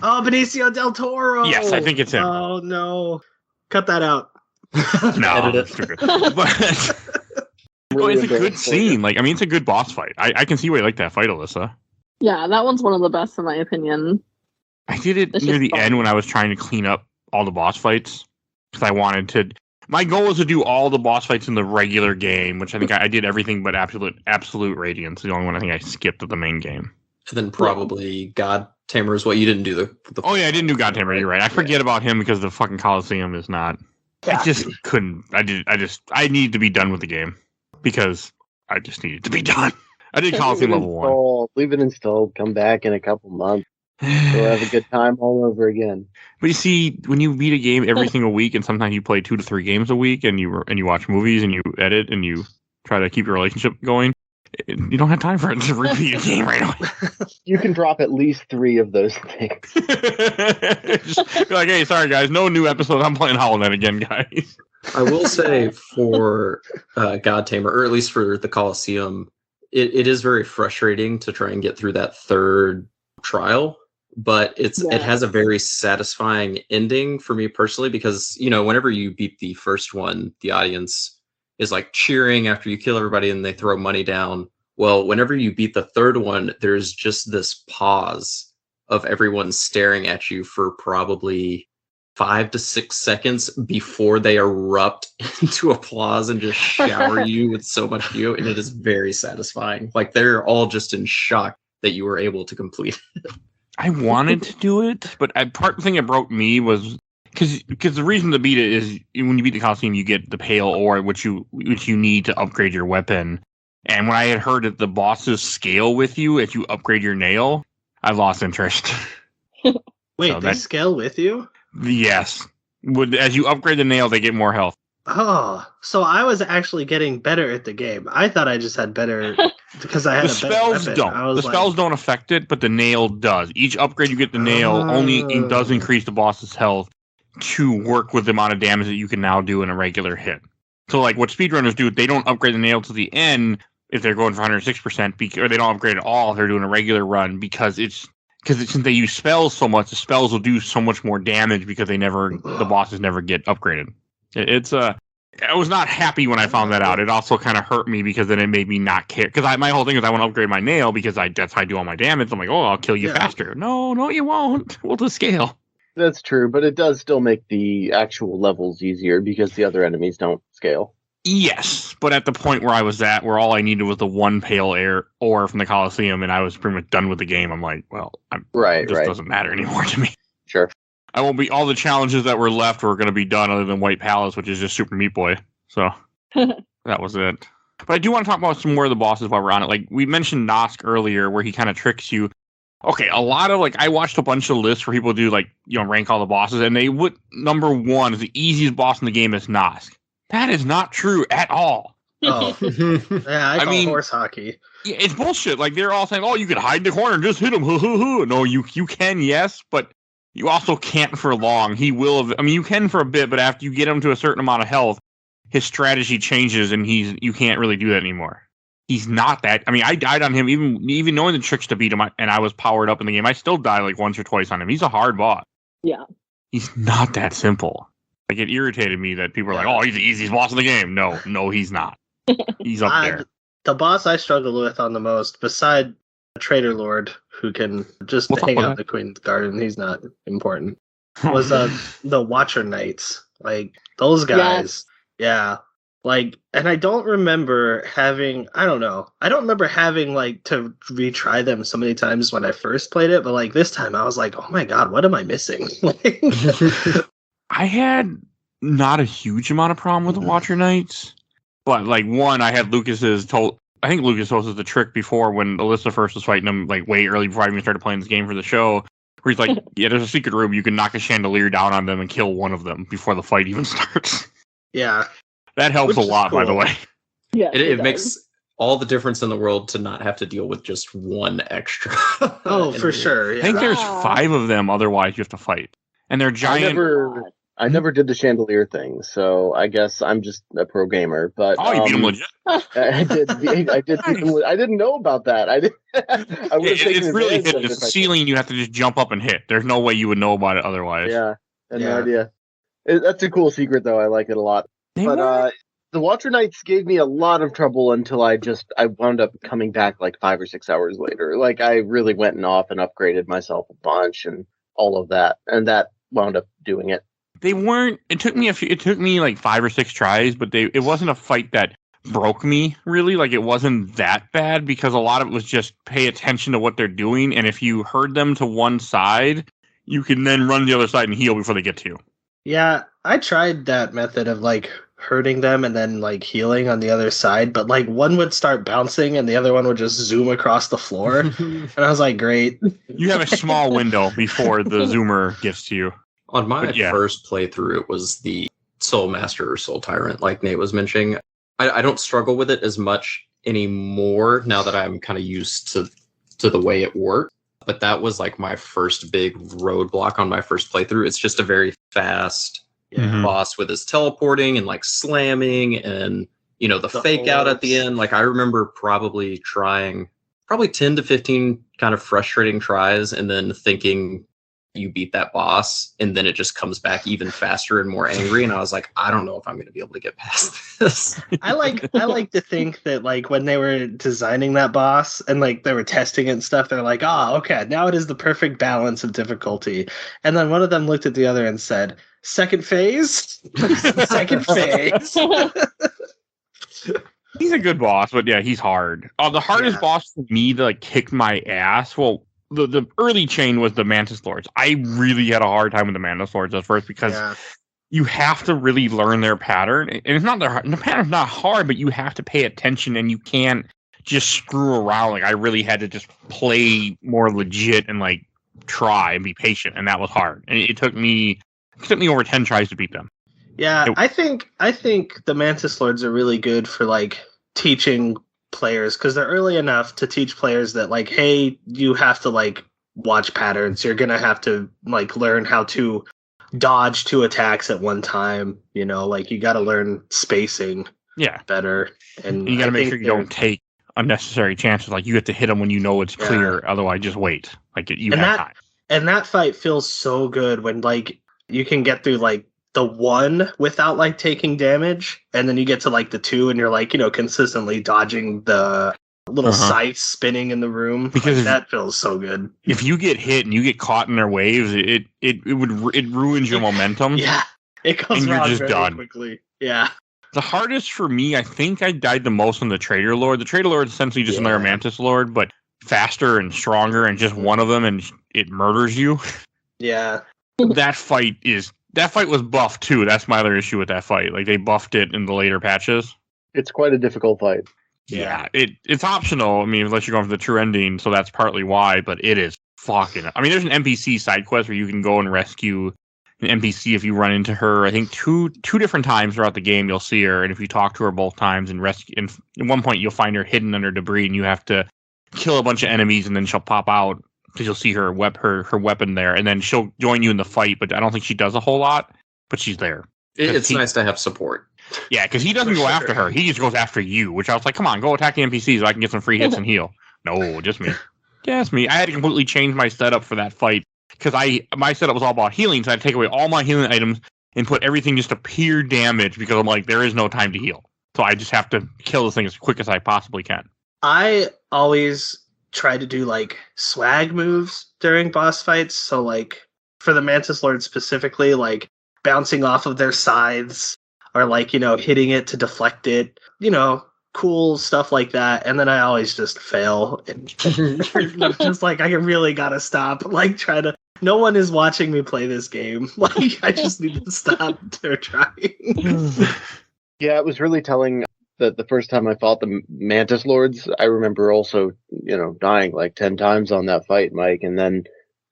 Oh, Benicio del Toro. Yes, I think it's him. Oh no, cut that out. No, it's too good. But it's a good scene. Like, I mean, it's a good boss fight. I can see why you like that fight, Alyssa. Yeah, that one's one of the best in my opinion. I did it near the end when I was trying to clean up all the boss fights because I wanted to. My goal was to do all the boss fights in the regular game, which I think I did everything but absolute Radiance. The only one I think I skipped at the main game. And then probably God Tamer is what you didn't do. The Oh yeah, I didn't do God Tamer. You're right. I forget about him because the fucking Coliseum is not. I just couldn't. I needed to be done with the game because I just needed to be done. I did Coliseum level 1. Leave it installed. Come back in a couple months. We'll have a good time all over again. But you see, when you beat a game every single week, and sometimes you play 2 to 3 games a week, and you watch movies, and you edit, and you try to keep your relationship going, you don't have time for it to repeat a game right away. You can drop at least 3 of those things. Just be like, hey, sorry guys, no new episode. I'm playing Hollow Knight again, guys. I will say for God Tamer, or at least for the Coliseum, it is very frustrating to try and get through that 3rd trial. But it has a very satisfying ending for me personally, because whenever you beat the first one, the audience is like cheering after you kill everybody and they throw money down. Well, whenever you beat the 3rd one, there's just this pause of everyone staring at you for probably 5 to 6 seconds before they erupt into applause and just shower you with so much geo, and it is very satisfying. Like, they're all just in shock that you were able to complete it. I wanted to do it, but part of the thing that broke me was because the reason to beat it is when you beat the Coliseum, you get the pale ore, which you need to upgrade your weapon. And when I had heard that the bosses scale with you if you upgrade your nail, I lost interest. Wait, So they scale with you? Yes. As you upgrade the nail, they get more health. Oh, so I was actually getting better at the game. I thought I just had better because I had The a better spells weapon. don't. I was The spells don't affect it, but the nail does. Each upgrade you get the nail only does increase the boss's health to work with the amount of damage that you can now do in a regular hit. So, like what speedrunners do, they don't upgrade the nail to the end if they're going for 106%, or they don't upgrade at all if they're doing a regular run because since they use spells so much, the spells will do so much more damage because the bosses never get upgraded. I was not happy when I found that out. It also kind of hurt me because then it made me not care. Because my whole thing is I want to upgrade my nail because that's how I do all my damage. I'm like, oh, I'll kill you faster. No, you won't. We'll just scale. That's true, but it does still make the actual levels easier because the other enemies don't scale. Yes, but at the point where I was at, where all I needed was the one pale ore from the Coliseum, and I was pretty much done with the game, I'm like, well, this doesn't matter anymore to me. Sure. I won't be. All the challenges that were left were going to be done, other than White Palace, which is just Super Meat Boy. So that was it. But I do want to talk about some more of the bosses while we're on it. Like we mentioned Nosk earlier, where he kind of tricks you. Okay, a lot of I watched a bunch of lists where people do rank all the bosses, and they would number one is the easiest boss in the game is Nosk. That is not true at all. Oh, yeah, I mean horse hockey. Yeah, it's bullshit. Like they're all saying, "Oh, you can hide in the corner and just hit him." No, you can, yes, but you also can't for long. He will. You can for a bit, but after you get him to a certain amount of health, his strategy changes, and you can't really do that anymore. He's not that. I died on him even knowing the tricks to beat him, and I was powered up in the game. I still die once or twice on him. He's a hard boss. Yeah. He's not that simple. It irritated me that people are like, "Oh, he's the easiest boss in the game." No, he's not. He's up there. The boss I struggled with on the most, beside Trader Lord, who can just hang out in the Queen's Garden, he's not important, was the Watcher Knights. Those guys. Yes. Yeah. And I don't remember having, I don't remember having to retry them so many times when I first played it, but this time I was like, oh my god, what am I missing? I had not a huge amount of problem with the Watcher Knights, but one, I had I think Lucas told us the trick before when Alyssa first was fighting him, way early before I even started playing this game for the show, where he's like, yeah, there's a secret room, you can knock a chandelier down on them and kill one of them before the fight even starts. Yeah. That helps a lot, cool. By the way. Yeah, it makes all the difference in the world to not have to deal with just one extra. Oh, for sure. Yeah. I think there's 5 of them, otherwise you have to fight. And they're giant. I never did the chandelier thing, so I guess I'm just a pro gamer. But you beat them legit. I did beat them. I didn't know about that. It's really hidden. It's a ceiling you have to just jump up and hit. There's no way you would know about it otherwise. Yeah, I had no idea. That's a cool secret, though. I like it a lot. The Watcher Knights gave me a lot of trouble until I wound up coming back 5 or 6 hours later. I really went off and upgraded myself a bunch and all of that, and that wound up doing it. They weren't. It took me 5 or 6 tries, but it wasn't a fight that broke me really. It wasn't that bad because a lot of it was just pay attention to what they're doing, and if you herd them to one side, you can then run the other side and heal before they get to you. Yeah, I tried that method of hurting them and then healing on the other side, but one would start bouncing and the other one would just zoom across the floor, and I was like, great. You have a small window before the zoomer gets to you. On my first playthrough, it was the Soul Master or Soul Tyrant, like Nate was mentioning. I don't struggle with it as much anymore now that I'm kind of used to the way it worked. But that was my first big roadblock on my first playthrough. It's just a very fast boss with his teleporting and slamming and, the fake out at the end. I remember probably trying 10 to 15 kind of frustrating tries and then thinking, you beat that boss, and then it just comes back even faster and more angry. And I was like, I don't know if I'm going to be able to get past this. I like to think that like when they were designing that boss and like they were testing it and stuff, they're like, oh, okay, now it is the perfect balance of difficulty. And then one of them looked at the other and said, second phase? Second phase. He's a good boss, but yeah, he's hard. The hardest boss for me to like kick my ass. Well, the early chain was the Mantis Lords. I really had a hard time with the Mantis Lords at first because you have to really learn their pattern. And it's not the pattern's not hard, but you have to pay attention and you can't just screw around. Like I really had to just play more legit and like try and be patient, and that was hard. And it took me over 10 tries to beat them. Yeah, I think the Mantis Lords are really good for like teaching players because they're early enough to teach players that like, hey, you have to like watch patterns. You're gonna have to like learn how to dodge 2 attacks at one time. You know, like you got to learn spacing. Better, and you got to make sure you don't take unnecessary chances. Like you have to hit them when you know it's clear. Otherwise, just wait. Like you have time. And that fight feels so good when like you can get through like the 1 without like taking damage, and then you get to like the 2 and you're like, you know, consistently dodging the little scythes spinning in the room. Because like, that feels so good. If you get hit and you get caught in their waves, it ruins your momentum. Yeah. It goes and wrong you're just very done. Quickly. Yeah. The hardest for me, I think I died the most on the Trader Lord. The Trader Lord is essentially just another Mantis Lord, but faster and stronger, and just one of them and it murders you. Yeah. That fight was buffed too. That's my other issue with that fight. Like they buffed it in the later patches. It's quite a difficult fight. Yeah, it's optional. I mean, unless you're going for the true ending, so that's partly why. But it is fucking. I mean, there's an NPC side quest where you can go and rescue an NPC if you run into her. I think two different times throughout the game you'll see her, and if you talk to her both times and rescue, and at one point you'll find her hidden under debris, and you have to kill a bunch of enemies, and then she'll pop out. Because you'll see her weapon there, and then she'll join you in the fight. But I don't think she does a whole lot. But she's there. It's nice to have support. Yeah, because he doesn't go after her. He just goes after you. Which I was like, come on, go attack the NPCs so I can get some free hits and heal. No, just me. Just me. I had to completely change my setup for that fight because my setup was all about healing. So I had to take away all my healing items and put everything just to pure damage because I'm like, there is no time to heal. So I just have to kill this thing as quick as I possibly can. I always try to do like swag moves during boss fights. So like for the Mantis Lord specifically, like bouncing off of their scythes or like, you know, hitting it to deflect it, you know, cool stuff like that. And then I always just fail and just like, I really gotta stop, like no one is watching me play this game. Like I just need to stop trying. Yeah, it was really telling that the first time I fought the Mantis Lords, I remember also, you know, dying like 10 times on that fight, Mike. And then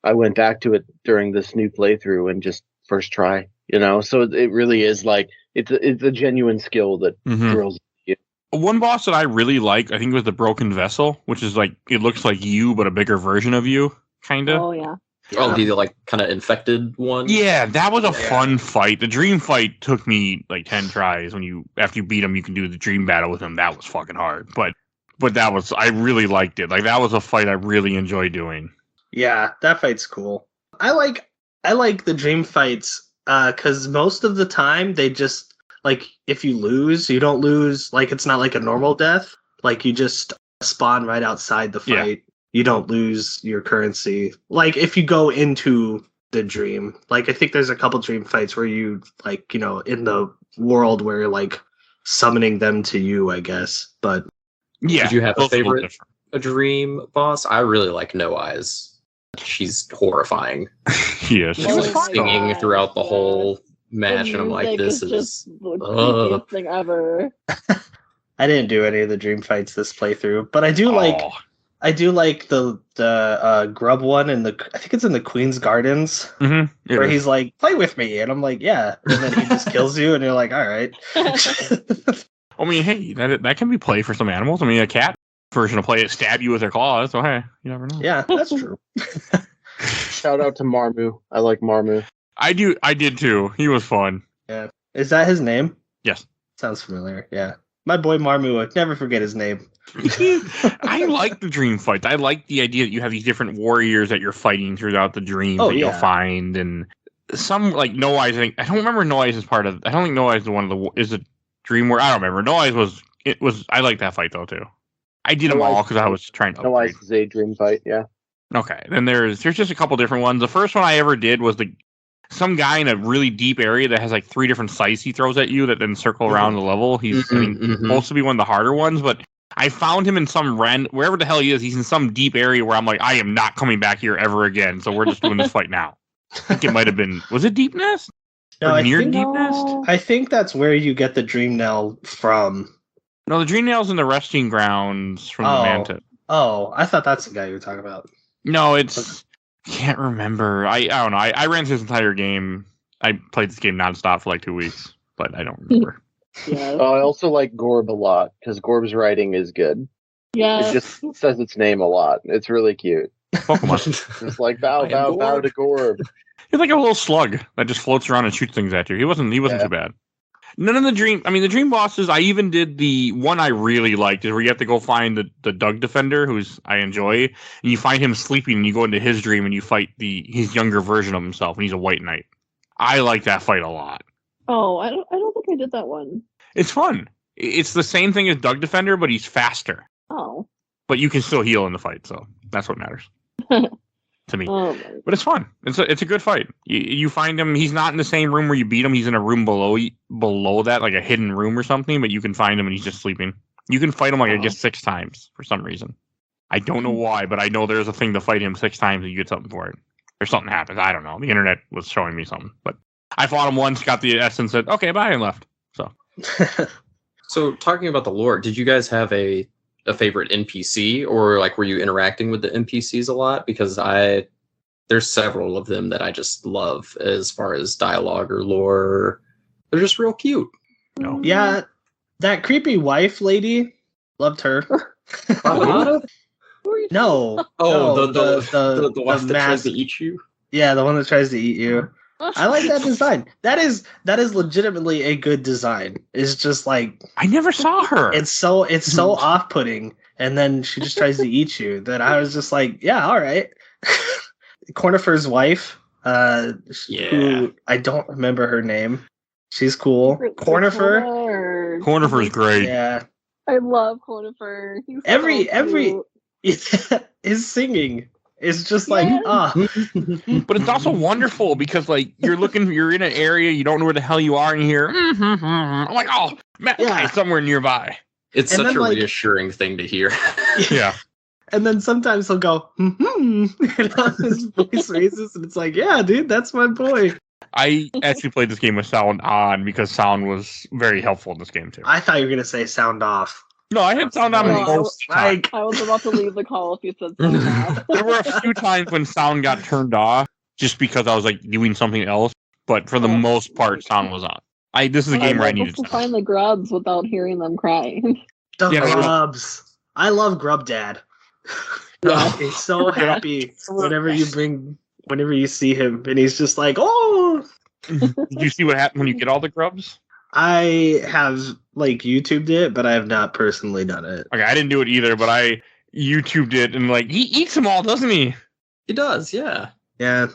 I went back to it during this new playthrough and just first try, you know? So it really is like, it's a genuine skill that thrills you. One boss that I really like, I think, was the Broken Vessel, which is like, it looks like you, but a bigger version of you, kind of. Oh, yeah. Oh, the like kind of infected one? Yeah, that was a fun fight. The dream fight took me like 10 tries. After you beat him, you can do the dream battle with him. That was fucking hard. But I really liked it. Like that was a fight I really enjoyed doing. Yeah, that fight's cool. I like the dream fights because most of the time they just like if you lose, you don't lose. Like it's not like a normal death. Like you just spawn right outside the fight. Yeah. You don't lose your currency. Like if you go into the dream, like I think there's a couple dream fights where you like, you know, in the world where you're like summoning them to you, I guess. But yeah, did you have a favorite dream boss? I really like No Eyes. She's horrifying. Yeah, she was like singing throughout the whole match, and I'm like, this is just the creepiest thing ever. I didn't do any of the dream fights this playthrough, but I do like. I do like the grub one I think it's in the Queen's Gardens where he's like, play with me. And I'm like, yeah. And then he just kills you and you're like, all right. I mean, hey, that can be play for some animals. I mean, a cat version of play it stab you with their claws. So, hey, you never know. Yeah, that's true. Shout out to Marmu. I like Marmu. I did too. He was fun. Yeah. Is that his name? Yes. Sounds familiar. Yeah. My boy Marmu, I'd never forget his name. I like the dream fights. I like the idea that you have these different warriors that you're fighting throughout the dreams that you'll find, and some like No Eyes. I don't remember No Eyes is part of. I don't think No Eyes is one of the is a dream where I don't remember. No Eyes was. It was. I like that fight though too. I did them all because I was trying to. No Eyes is a dream fight. Yeah. Okay, then there's just a couple different ones. The first one I ever did was some guy in a really deep area that has like 3 different scythes he throws at you that then circle around the level. He's supposed to be one of the harder ones, but I found him in some wherever the hell he is. He's in some deep area where I'm like, I am not coming back here ever again. So we're just doing this fight now. I think it might have been. Was it Deep Nest? No, or near Deep Nest? I think that's where you get the Dream Nail from. No, the Dream Nail's in the resting grounds from the Manta. Oh, I thought that's the guy you were talking about. No, it's. Can't remember. I don't know. I ran through this entire game. I played this game nonstop for like 2 weeks, but I don't remember. Yeah. I also like Gorb a lot because Gorb's writing is good. Yeah. It just says its name a lot. It's really cute. Pokemon. It's like bow to Gorb. He's like a little slug that just floats around and shoots things at you. He wasn't too bad. None of the dream bosses, I even did the one I really liked is where you have to go find the Doug Defender, who's I enjoy, and you find him sleeping and you go into his dream and you fight his younger version of himself and he's a white knight. I like that fight a lot. Oh, I don't think I did that one. It's fun. It's the same thing as Doug Defender, but he's faster. Oh. But you can still heal in the fight, so that's what matters. To me. Oh, but it's fun. It's a good fight. You find him. He's not in the same room where you beat him. He's in a room below that, like a hidden room or something. But you can find him and he's just sleeping. You can fight him I guess 6 times for some reason. I don't know why, but I know there's a thing to fight him 6 times and you get something for it. Or something happens. I don't know. The internet was showing me something. But I fought him once, got the essence, said, okay, bye, and left. So. So talking about the lore, did you guys have a favorite NPC, or like were you interacting with the NPCs a lot? Because there's several of them that I just love as far as dialogue or lore. They're just real cute. No. Yeah, that creepy wife lady, loved her. No. Oh, no, the wife that tries to eat you? Yeah, the one that tries to eat you. I like that design. That is legitimately a good design. It's just like I never saw her. It's so off-putting, and then she just tries to eat you. That I was just like, yeah, all right. Cornifer's wife, who I don't remember her name. She's cool. Cornifer. Cornifer's great. Yeah, I love Cornifer. He's every his singing is just like But it's also wonderful because like you're in an area you don't know where the hell you are and you hear I'm like, oh, Matt guy's somewhere nearby. It's such a reassuring thing to hear. Yeah. And then sometimes he'll go, and his voice raises, and it's like, yeah, dude, that's my boy. I actually played this game with sound on because sound was very helpful in this game too. I thought you were gonna say sound off. No, I had sound on most of the time. I was about to leave the call if you said sound off. There were a few times when sound got turned off just because I was like doing something else, but for the most part, sound was on. This is a game where I needed to find the grubs without hearing them crying. The grubs. I love Grub Dad. He's so happy whenever you see him, and he's just like, oh. Did you see what happened when you get all the grubs? I have like YouTubed it, but I have not personally done it. Okay, I didn't do it either, but I YouTubed it, and like he eats them all, doesn't he? He does, yeah. Yeah.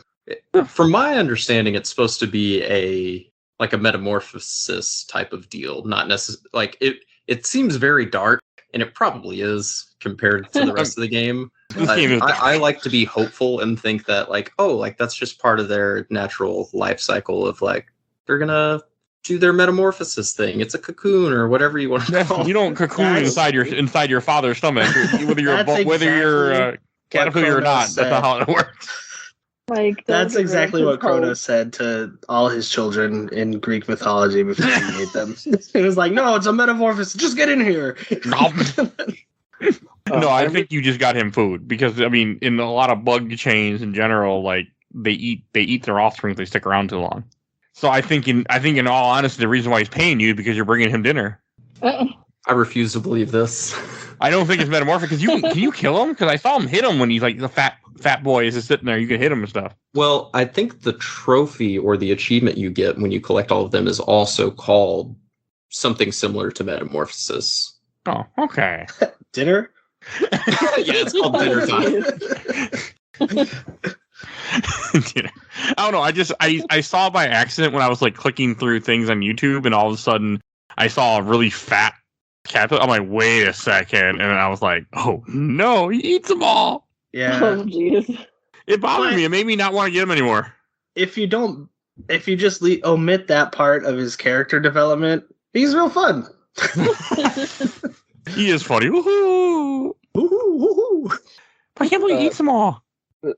From my understanding, it's supposed to be a metamorphosis type of deal, not necessarily like it. It seems very dark, and it probably is compared to the rest of the game. I like to be hopeful and think that that's just part of their natural life cycle of like they're gonna do their metamorphosis thing. It's a cocoon or whatever you want to call it. You don't cocoon inside your father's stomach, whether you're a caterpillar or not. That's not how it works. Like that's exactly what Kronos said to all his children in Greek mythology before he made them. He was like, "No, it's a metamorphosis. Just get in here." No, I think you just got him food because I mean, in a lot of bug chains in general, like they eat their offspring if they stick around too long. So I think in all honesty, the reason why he's paying you is because you're bringing him dinner. I refuse to believe this. I don't think it's metamorphic because can you kill him? Because I saw him hit him when he's like the fat boy is just sitting there. You can hit him and stuff. Well, I think the trophy or the achievement you get when you collect all of them is also called something similar to metamorphosis. Oh, okay. dinner? Yeah, it's called dinner time. I don't know. I saw by accident when I was like clicking through things on YouTube, and all of a sudden I saw a really fat caterpillar. I'm like, wait a second, and I was like, oh no, he eats them all. Yeah. Oh, jeez. It bothered me. It made me not want to get him anymore. If you just omit that part of his character development, he's real fun. He is funny. Woohoo! Woohoo, woohoo. I can't believe he eats them all.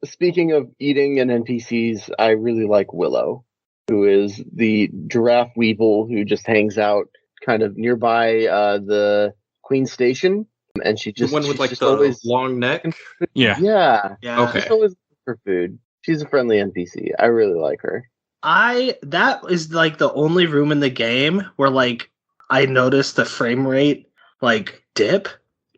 Speaking of eating and NPCs, I really like Willow, who is the giraffe weevil who just hangs out kind of nearby the Queen Station, and she just The one with like just the always long neck. Yeah. yeah, Yeah. Okay. she's always looking for food. She's a friendly NPC. I really like her. That is like the only room in the game where like I noticed the frame rate like dip.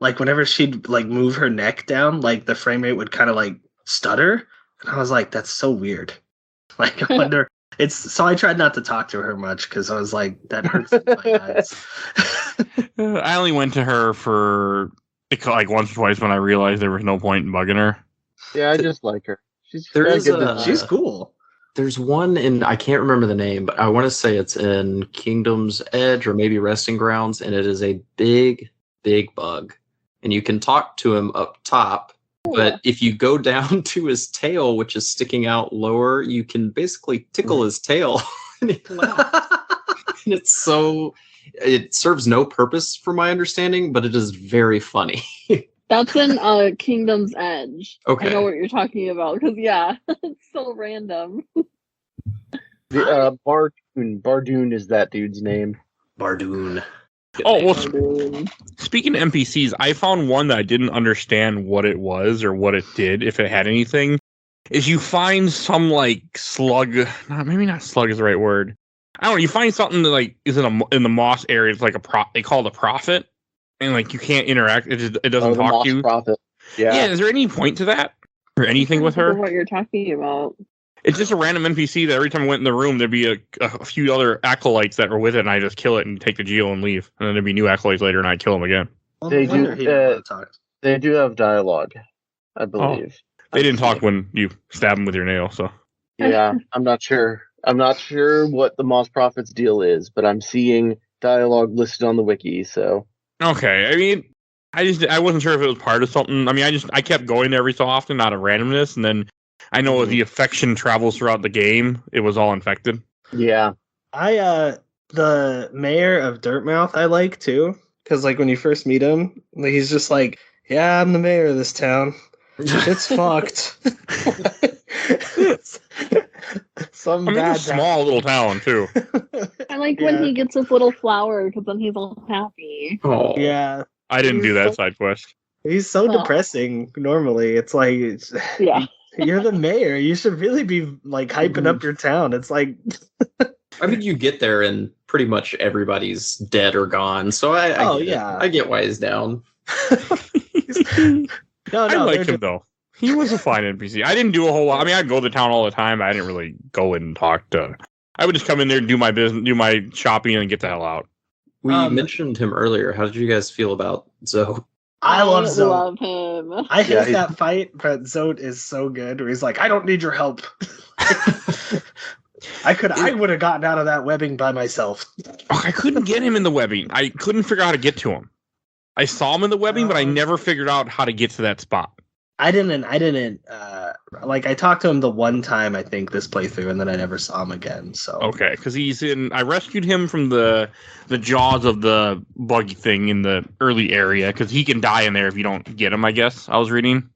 Like whenever she'd like move her neck down, like the frame rate would kind of like stutter. And I was like, that's so weird. Like I wonder so I tried not to talk to her much because I was like, that hurts my eyes. I only went to her for like once or twice when I realized there was no point in bugging her. Yeah, I just like her. She's There got is good a- design. She's cool. There's one in, I can't remember the name, but I want to say it's in Kingdom's Edge or maybe Resting Grounds, and it is a big, big bug. And you can talk to him up top, but if you go down to his tail, which is sticking out lower, you can basically tickle his tail. And he laughs. And it serves no purpose from my understanding, but it is very funny. That's in Kingdom's Edge. Okay. I know what you're talking about because it's so random. Bardoon is that dude's name. Bardoon. Oh, well, speaking of NPCs, I found one that I didn't understand what it was or what it did, if it had anything. Is you find some like slug, maybe not slug is the right word. I don't know. You find something that like is in the moss area. It's like they call it a prophet, and like you can't interact. It doesn't the talk Moss to you. Prophet. Yeah. Is there any point to that or anything with I don't know her? what you're talking about. It's just a random NPC that every time I went in the room, there'd be a few other acolytes that were with it, and I just kill it and take the geo and leave. And then there'd be new acolytes later, and I'd kill them again. Well, They no wonder do, he didn't want to talk. They do have dialogue, I believe. They didn't talk when you stab them with your nail, so. Yeah, I'm not sure. I'm not sure what the Moss Prophet's deal is, but I'm seeing dialogue listed on the wiki, so. Okay, I mean, I wasn't sure if it was part of something. I mean, I kept going there every so often out of randomness, and then I know as the affection travels throughout the game, it was all infected. Yeah. The mayor of Dirtmouth I like too, because like when you first meet him, like, he's just like, yeah, I'm the mayor of this town. It's fucked. Some I mean, it's a small little town too. I like when he gets his little flower because then he's all happy. Oh, Yeah, I didn't do that side quest. he's so Oh. depressing. Normally, it's like Yeah. you're the mayor. You should really be like hyping up your town. It's like I mean, you get there and pretty much everybody's dead or gone. So I get it. yeah. I get why he's down. no, I like they're him though. He was a fine NPC. I didn't do a whole lot. I mean, I'd go to the town all the time. But I didn't really go in and talk to. I would just come in there and do my business, do my shopping, and get the hell out. We Um, mentioned him earlier. How did you guys feel about Zoe? I love Zote. love him. I hate Yeah, he's- that fight, but Zote is so good. Where he's like, I don't need your help. I would have gotten out of that webbing by myself. Oh, I couldn't get him in the webbing. I couldn't figure out how to get to him. I saw him in the webbing, but I never figured out how to get to that spot. I didn't I talked to him the one time I think this playthrough, and then I never saw him again. So Okay, because I rescued him from the jaws of the buggy thing in the early area, because he can die in there if you don't get him, I guess, I was reading.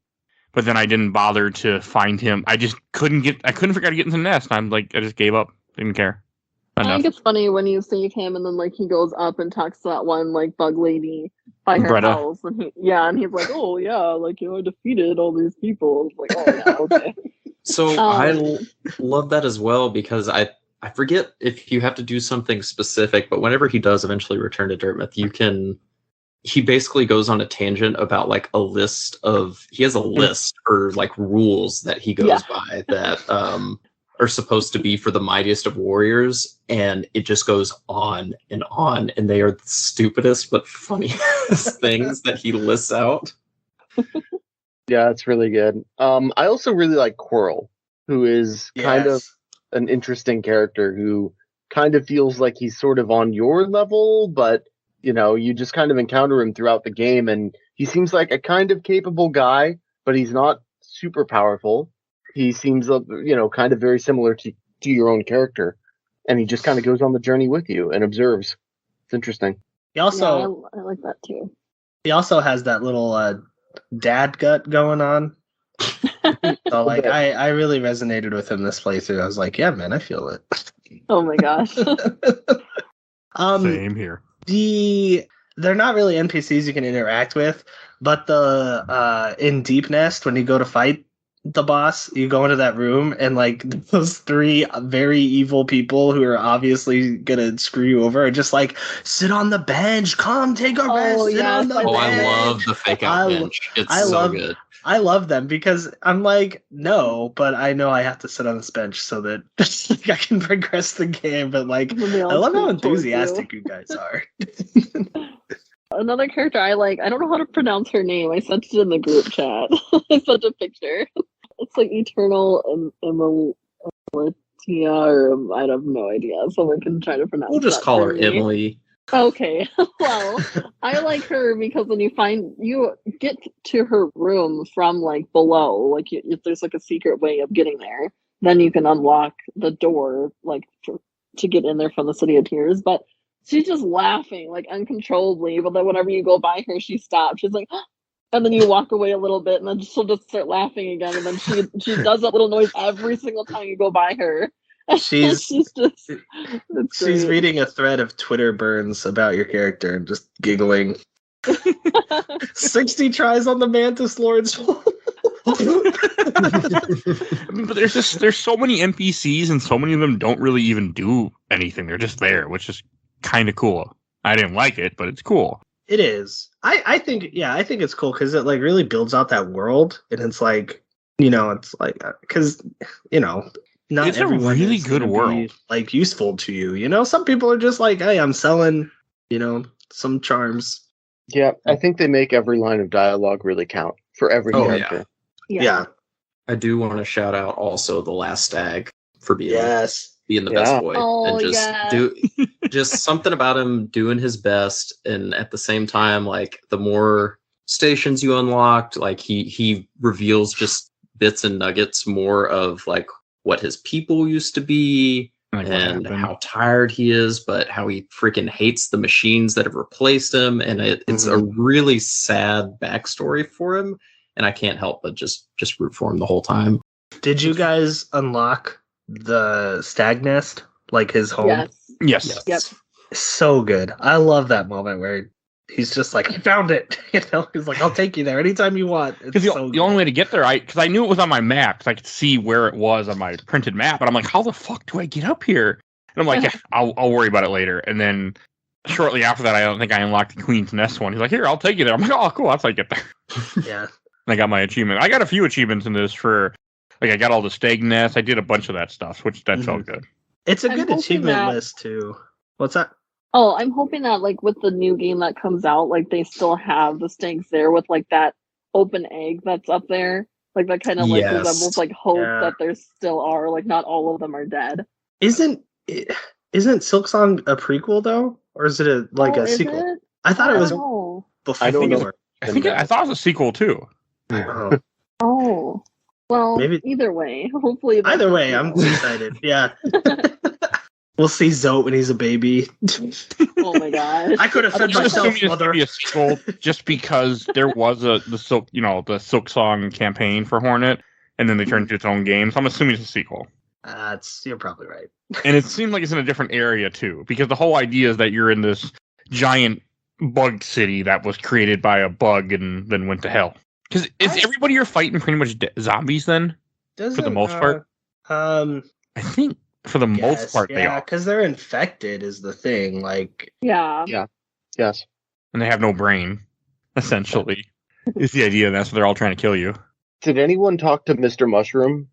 But then I didn't bother to find him. I couldn't figure out how to get into the nest. I just gave up. Didn't care. I Enough. think it's funny when you save him and then like he goes up and talks to that one like bug lady by her Greta. house and he's like, oh yeah, like I defeated all these people. It's like, oh yeah, okay. So I love that as well, because I forget if you have to do something specific, but whenever he does eventually return to Dirtmouth, he basically goes on a tangent about like he has a list or like rules that he goes by that are supposed to be for the mightiest of warriors, and it just goes on, and they are the stupidest but funniest things that he lists out. Yeah, it's really good. I also really like Quirrell, who is kind of an interesting character who kind of feels like he's sort of on your level, but you just kind of encounter him throughout the game, and he seems like a kind of capable guy, but he's not super powerful. He seems, kind of very similar to your own character, and he just kind of goes on the journey with you and observes. It's interesting. He also, I like that too. He also has that little dad gut going on. So like, I really resonated with him this playthrough. I was like, yeah, man, I feel it. Oh my gosh. Same here. They're not really NPCs you can interact with, but in Deep Nest, when you go to fight the boss, you go into that room, and like those 3 very evil people who are obviously gonna screw you over are just like, sit on the bench, come take a rest, sit on the bench. I love the fake out bench. It's good. I love them because I'm like, no, but I know I have to sit on this bench so that I can progress the game. But like, I love how enthusiastic you guys are. Another character I like, I don't know how to pronounce her name. I sent it in the group chat. I sent a picture. It's like Eternal Emilia, or I have no idea. Someone can try to pronounce it. We'll just call her Emily. Okay. Well, I like her because when you get to her room from like below, like if there's like a secret way of getting there, then you can unlock the door like to get in there from the City of Tears. But she's just laughing like uncontrollably. But then whenever you go by her, she stops. She's like, and then you walk away a little bit, and then she'll just start laughing again. And then she does that little noise every single time you go by her. She's reading a thread of Twitter burns about your character and just giggling. 60 tries on the Mantis Lord's. I mean, but there's so many NPCs, and so many of them don't really even do anything. They're just there, which is kind of cool. I didn't like it, but it's cool. It is. I think it's cool because it like really builds out that world, and it's like, it's like, because not it's a really good world, like useful to you. Some people are just like, hey, I'm selling, some charms. Yeah, I think they make every line of dialogue really count for every character. Yeah. I do want to shout out also the Last Stag for being the best boy, and just something about him doing his best, and at the same time, like the more stations you unlocked, like he reveals just bits and nuggets more of like what his people used to be, and how tired he is, but how he freaking hates the machines that have replaced him, and it's a really sad backstory for him, and I can't help but just root for him the whole time. Did you guys unlock the Stag Nest, like his home? Yes. Yep. So good. I love that moment where he's just like, I found it. He's like, I'll take you there anytime you want. Because the only way to get there, because I knew it was on my map, because I could see where it was on my printed map, and I'm like, how the fuck do I get up here? And I'm like, yeah, I'll worry about it later. And then shortly after that, I don't think I unlocked the Queen's Nest one. He's like, here, I'll take you there. I'm like, oh, cool, that's how I get there. Yeah. And I got my achievement. I got a few achievements in this for, like, I got all the Stag Nests. I did a bunch of that stuff, which that felt good. It's a good achievement list, too. What's that? Oh, I'm hoping that, like, with the new game that comes out, like, they still have the stags there with, like, that open egg that's up there. Like, that kind of, like, resembles, like, hope that there still are, like, not all of them are dead. Isn't Silksong a prequel, though? Or is it a sequel? It? I thought it was before. I don't know. I thought it was a sequel, too. Oh. Well, maybe either way. Hopefully. Either way, I'm excited. Yeah. We'll see Zote when he's a baby. Oh my gosh! I could have fed myself, mother. Be a sequel just because there was the Silksong campaign for Hornet, and then they turned into its own game. So I'm assuming it's a sequel. You're probably right. And it seemed like it's in a different area too, because the whole idea is that you're in this giant bug city that was created by a bug and then went to hell. Because is everybody you're fighting pretty much zombies then? For the most part? I think for the most part they are. Yeah, because they're infected is the thing. Like, yeah. Yes. And they have no brain, essentially, is the idea. That's what they're all trying to kill you. Did anyone talk to Mr. Mushroom?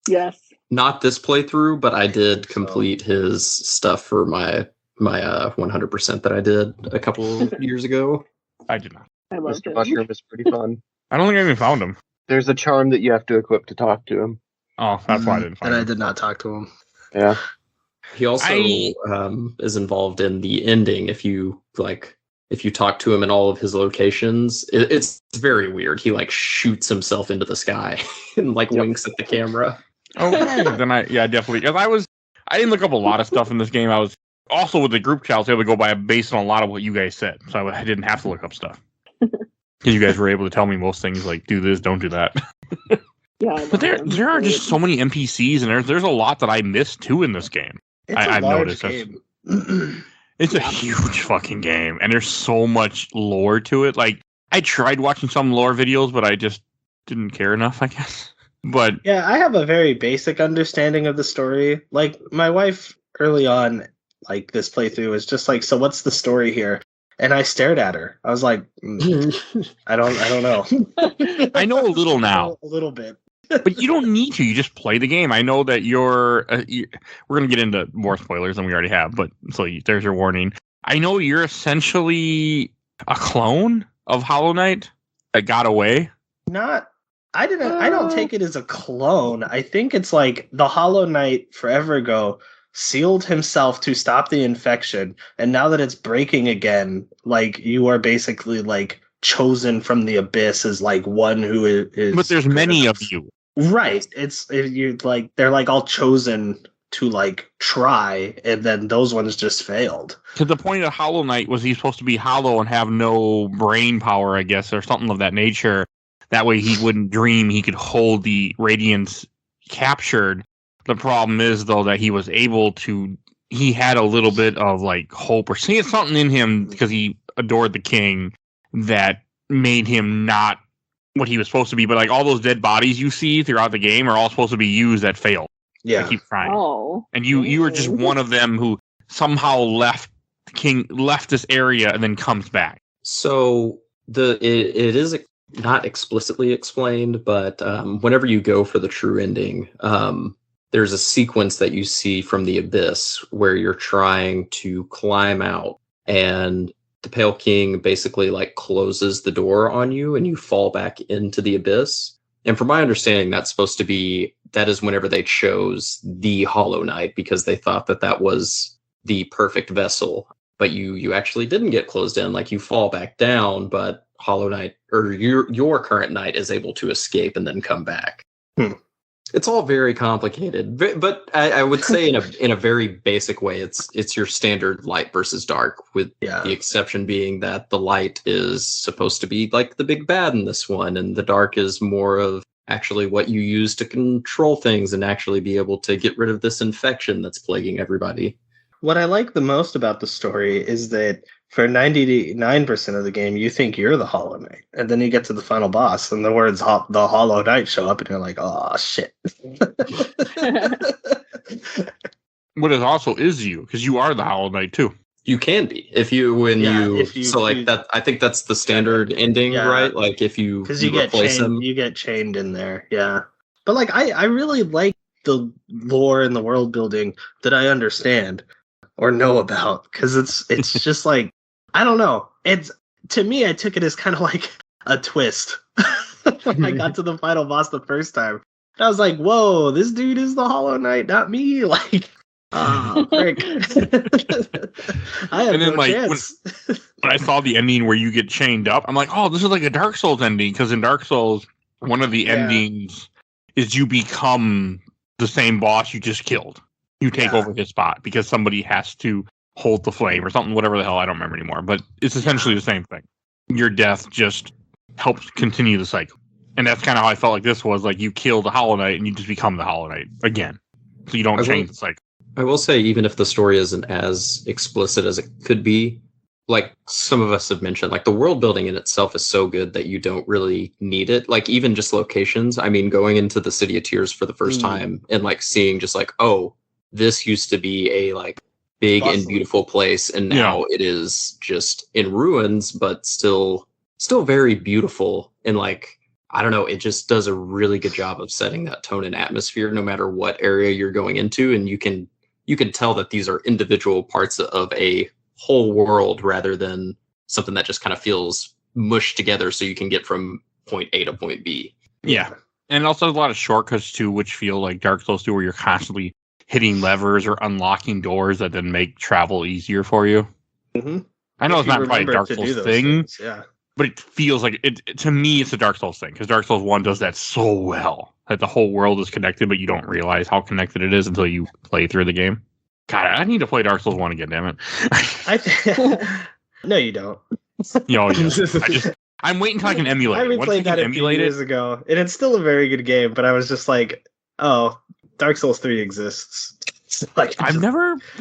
Yes. Not this playthrough, but I did complete his stuff for my 100% that I did a couple years ago. I did not. I love Mr. him. Mushroom is pretty fun. I don't think I even found him. There's a charm that you have to equip to talk to him. Oh, that's why I didn't find And him. I did not talk to him. Yeah. He also is involved in the ending. If you talk to him in all of his locations, it's very weird. He like shoots himself into the sky and like winks at the camera. Okay, then definitely. Because I didn't look up a lot of stuff in this game. I was also with the group chat, I was able to go by based on a lot of what you guys said, so I didn't have to look up stuff. Because you guys were able to tell me most things, like do this, don't do that. Yeah, But there are just so many NPCs, and there's a lot that I missed too in this game. I've noticed game. It's a huge fucking game, and there's so much lore to it. Like, I tried watching some lore videos, but I just didn't care enough, I guess. But Yeah, I have a very basic understanding of the story. Like, my wife early on, like this playthrough, was just like, "So what's the story here?" And I stared at her. I was like, I don't know. I know a little now. A little bit. But you don't need to. You just play the game. I know that we're going to get into more spoilers than we already have, but there's your warning. I know you're essentially a clone of Hollow Knight that got away. I don't take it as a clone. I think it's like the Hollow Knight forever ago sealed himself to stop the infection, and now that it's breaking again, like you are basically like chosen from the abyss as like one who is. But there's many of you, right? You like they're like all chosen to like try, and then those ones just failed. To the point of Hollow Knight was he's supposed to be hollow and have no brain power, I guess, or something of that nature. That way he wouldn't dream he could hold the radiance captured. The problem is, though, that he was able to... He had a little bit of, like, hope or seeing something in him because he adored the king that made him not what he was supposed to be. But, like, all those dead bodies you see throughout the game are all supposed to be used that failed. Yeah. I keep trying. Oh. And you were just one of them who somehow left this area and then comes back. So it is not explicitly explained, but whenever you go for the true ending, there's a sequence that you see from the abyss where you're trying to climb out, and the Pale King basically like closes the door on you and you fall back into the abyss. And from my understanding, that is whenever they chose the Hollow Knight, because they thought that was the perfect vessel. But you actually didn't get closed in, like you fall back down, but Hollow Knight, or your current knight, is able to escape and then come back. It's all very complicated, but I would say in a very basic way, it's your standard light versus dark, with the exception being that the light is supposed to be like the big bad in this one, and the dark is more of actually what you use to control things and actually be able to get rid of this infection that's plaguing everybody. What I like the most about the story is that for 99% of the game, you think you're the Hollow Knight. And then you get to the final boss, and the words the Hollow Knight show up, and you're like, oh, shit. What it also is you, because you are the Hollow Knight, too. You can be. If you so like that, I think that's the standard ending, right? Like if you get replace chained, him. you get chained in there, yeah. But like I really like the lore and the world building that I understand or know about, because it's just like, I don't know. It's, to me, I took it as kind of like a twist when I got to the final boss the first time. I was like, whoa, this dude is the Hollow Knight, not me. Like, frick. I have no chance. When I saw the ending where you get chained up, I'm like, oh, this is like a Dark Souls ending, because in Dark Souls, one of the endings is you become the same boss you just killed. You take over his spot because somebody has to hold the flame or something, whatever the hell, I don't remember anymore. But it's essentially the same thing. Your death just helps continue the cycle. And that's kind of how I felt like this was. Like, you kill the Hollow Knight and you just become the Hollow Knight again. So you don't change the cycle. I will say, even if the story isn't as explicit as it could be, like some of us have mentioned, like the world building in itself is so good that you don't really need it. Like even just locations. I mean, going into the City of Tears for the first time and like seeing just like, oh, this used to be a like big and beautiful place, and now it is just in ruins, but still very beautiful. And like I don't know, it just does a really good job of setting that tone and atmosphere no matter what area you're going into, and you can tell that these are individual parts of a whole world rather than something that just kind of feels mushed together so you can get from point A to point B. Yeah. And also there's a lot of shortcuts too, which feel like Dark Souls 2, where you're constantly hitting levers or unlocking doors that then make travel easier for you. Mm-hmm. I know it's not probably a Dark Souls thing, but it feels like it. To me, it's a Dark Souls thing, because Dark Souls 1 does that so well. That the whole world is connected, but you don't realize how connected it is until you play through the game. God, I need to play Dark Souls 1 again, damn it. No, you don't. I'm waiting until I can emulate it. I replayed that a few years ago, and it's still a very good game, but I was just like, oh, Dark Souls 3 exists. Like,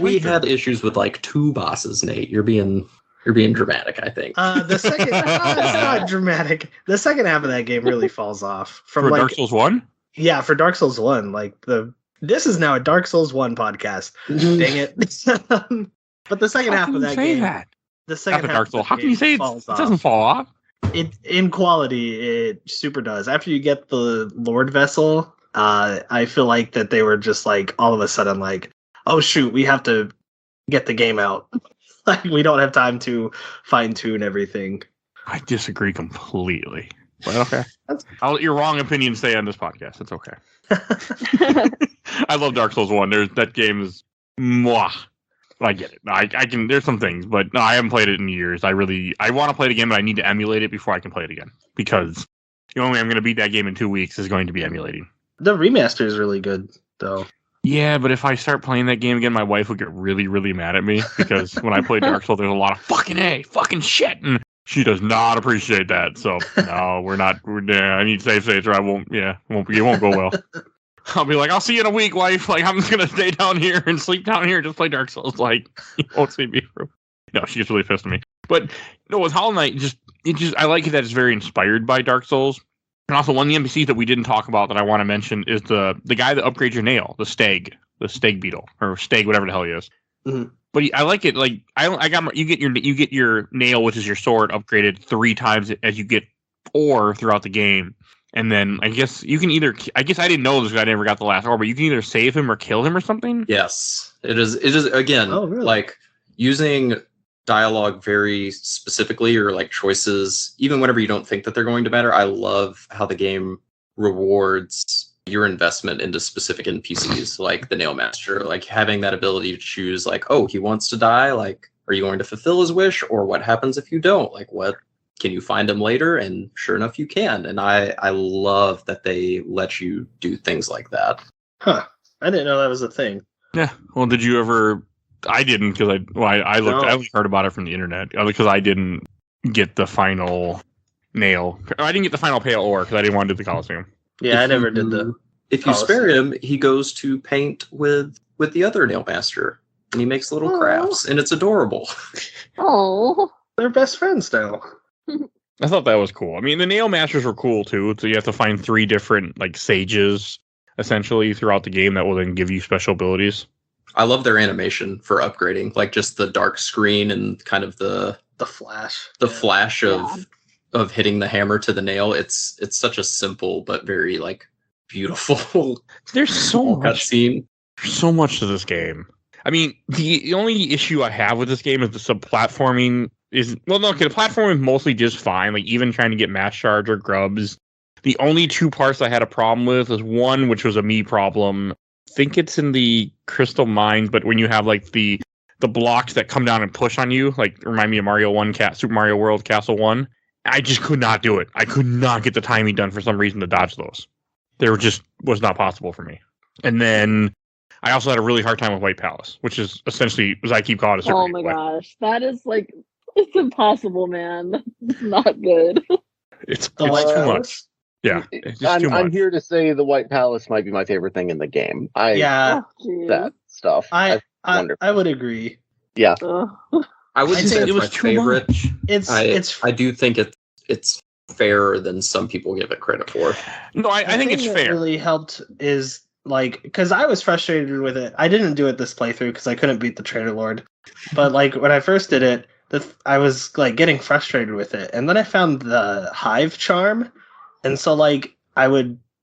we had issues with like 2 bosses, Nate. You're being dramatic, I think. The second it's not dramatic. The second half of that game really falls off from Dark Souls 1? Yeah, for Dark Souls 1, this is now a Dark Souls 1 podcast. Dang it. But the second half of that game. The second half Dark Souls. How can you say it doesn't fall off? In quality, it super does. After you get the Lord Vessel, I feel like that they were just like all of a sudden like, oh shoot, we have to get the game out. Like, we don't have time to fine tune everything. I disagree completely. But okay. I'll let your wrong opinion stay on this podcast. It's okay. I love Dark Souls 1. That game is mwah. I get it. I can. There's some things, but no, I haven't played it in years. I want to play it again, but I need to emulate it before I can play it again, because the only way I'm going to beat that game in 2 weeks is going to be emulating. The remaster is really good, though. Yeah, but if I start playing that game again, my wife will get really, really mad at me, because when I play Dark Souls, there's a lot of fucking shit, and she does not appreciate that. So no, we're not. I need safe states, or I won't. Yeah, it won't go well. I'll be like, I'll see you in a week, wife. Like, I'm just gonna stay down here and sleep down here and just play Dark Souls. Like, you won't see me through. No, she gets really pissed at me. But no, with Hollow Knight, I like it that it's very inspired by Dark Souls. And also, one of the NPCs that we didn't talk about that I want to mention is the guy that upgrades your nail, the stag beetle, or stag, whatever the hell he is. Mm-hmm. But I like it. Like, you get your nail, which is your sword, upgraded 3 times as you get ore throughout the game. And then I guess you can I didn't know this because I never got the last ore, but you can either save him or kill him or something. Yes, it is again, really? Like using dialogue very specifically, or like choices, even whenever you don't think that they're going to matter. I love how the game rewards your investment into specific NPCs, like the Nail Master, like having that ability to choose, like, oh, he wants to die. Like, are you going to fulfill his wish, or what happens if you don't? Like, what? Can you find him later? And sure enough, you can. And I love that they let you do things like that. Huh. I didn't know that was a thing. Yeah. Well, did you ever... I didn't, because I only heard about it from the internet, because I didn't get the final nail. I didn't get the final pale ore, because I didn't want to do the Colosseum. Yeah, I never did the If you spare him, he goes to paint with the other Nail Master. And he makes little crafts. And it's adorable. Oh. They're best friends now. I thought that was cool. I mean, the Nail Masters were cool too. So you have to find 3 different sages essentially throughout the game that will then give you special abilities. I love their animation for upgrading, like just the dark screen and kind of the flash, of hitting the hammer to the nail. It's such a simple but very beautiful. There's so much cutscene. There's so much to this game. I mean, the only issue I have with this game is the sub-platforming. The platform is mostly just fine. Like, even trying to get mass shards or grubs. The only 2 parts I had a problem with is one, which was a me problem. I think it's in the Crystal Mines, but when you have the blocks that come down and push on you, remind me of Mario 1, Super Mario World Castle 1. I just could not do it. I could not get the timing done for some reason to dodge those. There just was not possible for me. And then I also had a really hard time with White Palace, which is essentially, as I keep calling it, oh my gosh, that is it's impossible, man. It's not good. It's too much. Yeah, it's just too much. I'm here to say the White Palace might be my favorite thing in the game. That stuff. I would agree. Yeah, I would say it was too favorite. Much. I do think it's fairer than some people give it credit for. No, I think it's fair. What really helped is because I was frustrated with it. I didn't do it this playthrough because I couldn't beat the Trader Lord. But when I first did it, I was getting frustrated with it, and then I found the Hive Charm, And so like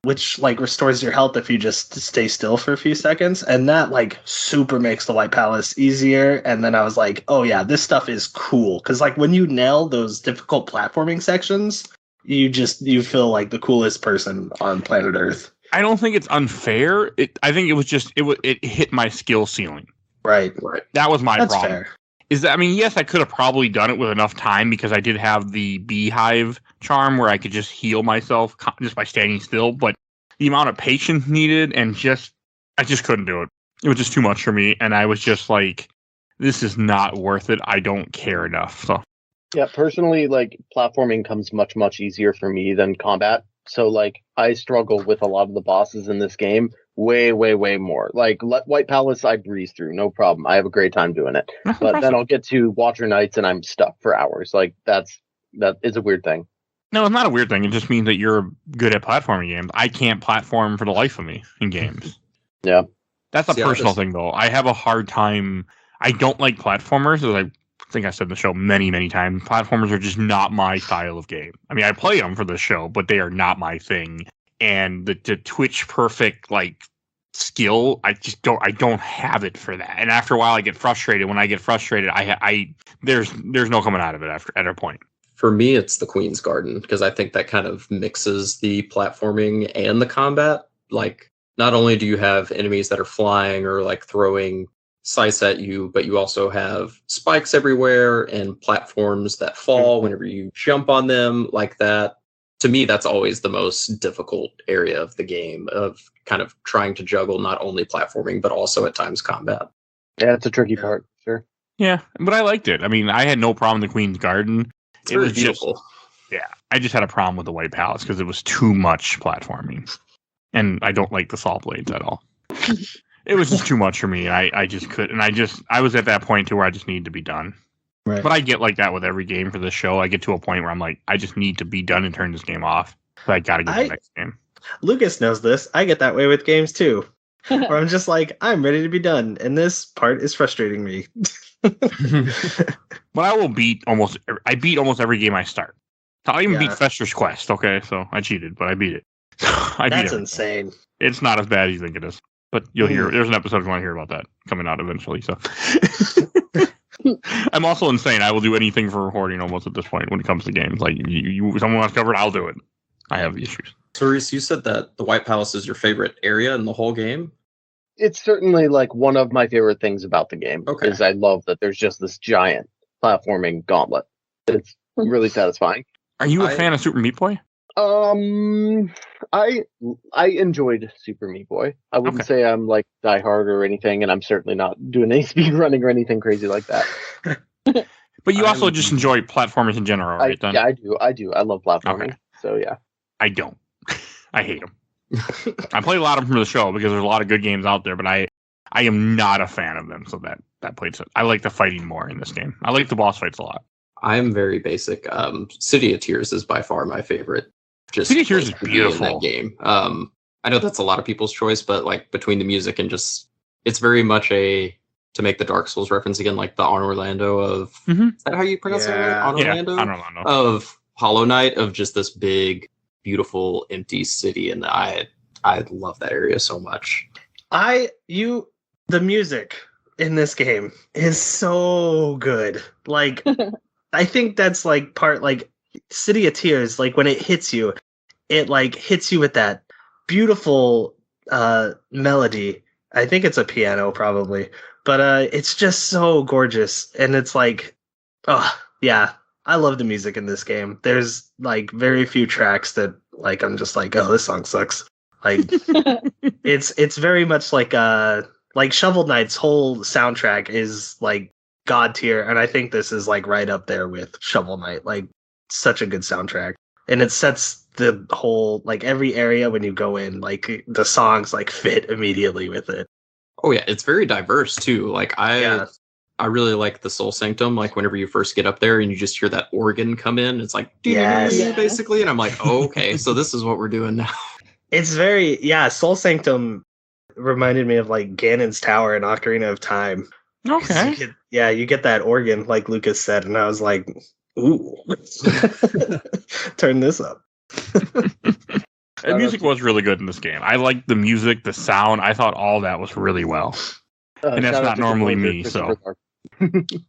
which like restores your health if you just stay still for a few seconds, and that like super makes the White Palace easier. And then I was like, oh yeah, this stuff is cool, because like when you nail those difficult platforming sections, you feel like the coolest person on planet Earth. I don't think it's unfair. I think it was just it hit my skill ceiling. Right. That was my That's problem. fair. Is that, I mean, yes, I could have probably done it with enough time, because I did have the beehive charm where I could just heal myself just by standing still. But the amount of patience needed I just couldn't do it. It was just too much for me. And I was just like, this is not worth it. I don't care enough. So Yeah, personally, like platforming comes much, much easier for me than combat. So like I struggle with a lot of the bosses in this game way, way, way more. Like White Palace, I breeze through, no problem. I have a great time doing it. But then I'll get to Watcher Knights and I'm stuck for hours. Like that is a weird thing. No, it's not a weird thing. It just means that you're good at platforming games. I can't platform for the life of me in games. Yeah. That's a personal thing, though. I have a hard time. I don't like platformers, as I think I said in the show many, many times. Platformers are just not my style of game. I mean, I play them for the show, but they are not my thing. And the Twitch perfect like skill, I don't have it for that. And after a while, I get frustrated. When I get frustrated, there's no coming out of it at a point. For me, it's the Queen's Garden, because I think that kind of mixes the platforming and the combat. Like, not only do you have enemies that are flying or like throwing scythes at you, but you also have spikes everywhere and platforms that fall whenever you jump on them like that. To me, that's always the most difficult area of the game, of kind of trying to juggle not only platforming, but also at times combat. Yeah, it's a tricky part, sure. Yeah, but I liked it. I mean, I had no problem with the Queen's Garden. It was beautiful. I just had a problem with the White Palace because it was too much platforming. And I don't like the saw blades at all. It was just too much for me. I just couldn't. I was at that point too where I just needed to be done. Right. But I get like that with every game for the show. I get to a point where I'm like, I just need to be done and turn this game off. But I gotta get the next game. Lucas knows this. I get that way with games too. Where I'm just like, I'm ready to be done, and this part is frustrating me. But I beat almost every game I start. I'll even beat Fester's Quest. Okay, so I cheated, but I beat it. That's insane. It's not as bad as you think it is. But you'll hear. There's an episode if you want to hear about that coming out eventually. So I'm also insane. I will do anything for recording almost at this point when it comes to games. Like someone wants to cover it, I'll do it. I have issues. So Reis, you said that the White Palace is your favorite area in the whole game? It's certainly like one of my favorite things about the game. Okay. Is I love that there's just this giant platforming gauntlet. It's really satisfying. Are you a fan of Super Meat Boy? I enjoyed Super Meat Boy. I wouldn't say I'm like diehard or anything, and I'm certainly not doing any speed running or anything crazy like that. But you also just enjoy platformers in general, right? Yeah, I do. I love platforming. Okay. So yeah. I don't. I hate them. I play a lot of them from the show because there's a lot of good games out there, but I am not a fan of them. So that plays it. I like the fighting more in this game. I like the boss fights a lot. I'm very basic. City of Tears is by far my favorite. City of Tears is beautiful in that game. I know that's a lot of people's choice, but like between the music and just, it's very much to make the Dark Souls reference again, like the On Orlando of, is that how you pronounce it? On Orlando? On Orlando. Of Hollow Knight, of just this big, beautiful, empty city. And I love that area so much. The music in this game is so good. Like, I think that's like part, like, City of Tears, like when it hits you, it like hits you with that beautiful melody. I think it's a piano probably, but it's just so gorgeous. And it's like, oh yeah, I love the music in this game. There's like very few tracks that like I'm just like, oh, this song sucks. Like it's very much like Shovel Knight's whole soundtrack is like god tier, and I think this is like right up there with Shovel Knight. Like, such a good soundtrack, and it sets the whole, like, every area when you go in, like the songs like fit immediately with it. Oh yeah, it's very diverse too. Like I really like the Soul Sanctum. Like whenever you first get up there and you just hear that organ come in, it's like basically, and I'm like, oh, okay, so this is what we're doing now. It's very Soul Sanctum reminded me of like Ganon's Tower in Ocarina of Time. Okay. You get that organ like Lucas said, and I was like, ooh, turn this up. And music was really good in this game. I liked the music, the sound. I thought all that was really well. And that's not normally me, so.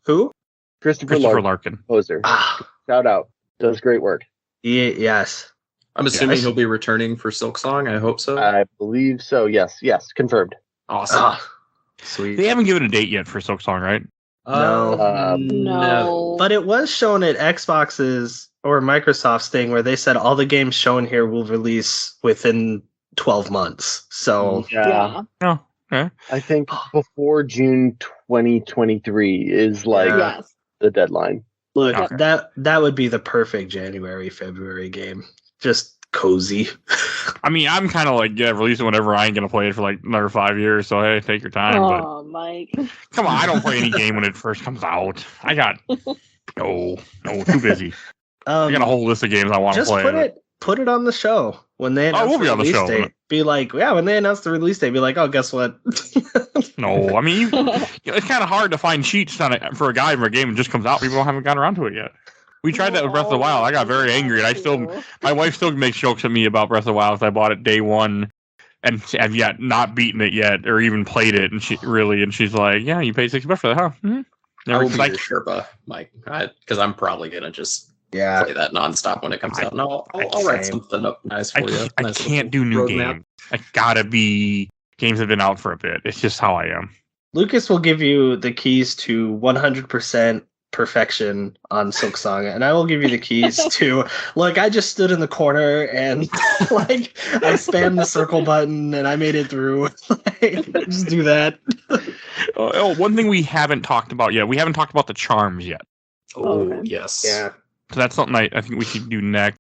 Who? Christopher Larkin. Poser. Shout out. Does great work. Yes. I'm assuming he'll be returning for Silksong. I hope so. I believe so. Yes, confirmed. Awesome. Sweet. They haven't given a date yet for Silksong, right? No. But it was shown at Xbox's or Microsoft's thing where they said all the games shown here will release within 12 months. So Yeah. Oh, okay. I think before June 2023 is like Yes. the deadline. look, Okay. that would be the perfect January, February game. Just cozy. I mean, I'm kind of like, release it whenever. I ain't going to play it for like another 5 years, so hey, take your time. But Oh, Mike. come on, I don't play any game when it first comes out. I got, no, too busy. I got a whole list of games I want to Just play. put it on the show when they announce we'll be the on the release show. date. Be like, yeah, when they announce the release date, be like, oh, guess what? No, I mean, it's kind of hard to find cheats for a guide where a game just comes out. People haven't gotten around to it yet. We tried that with Breath of the Wild. I got very angry, and my wife still makes jokes at me about Breath of the Wild because I bought it day one and have yet not beaten it yet or even played it. And she's like, "Yeah, you paid $60 for that, huh?" Mm-hmm. I will be your Sherpa, Mike, because I'm probably gonna just play that nonstop when it comes out. No, I'll write something up nice for you. I can't do new games. I gotta be games that have been out for a bit. It's just how I am. Lucas will give you the keys to 100% perfection on Silksong, and I will give you the keys to look. I just stood in the corner and like I spammed the circle button and I made it through. Just do that. One thing we haven't talked about yet. We haven't talked about the charms yet. Oh, yes. Yeah. So that's something I think we should do next.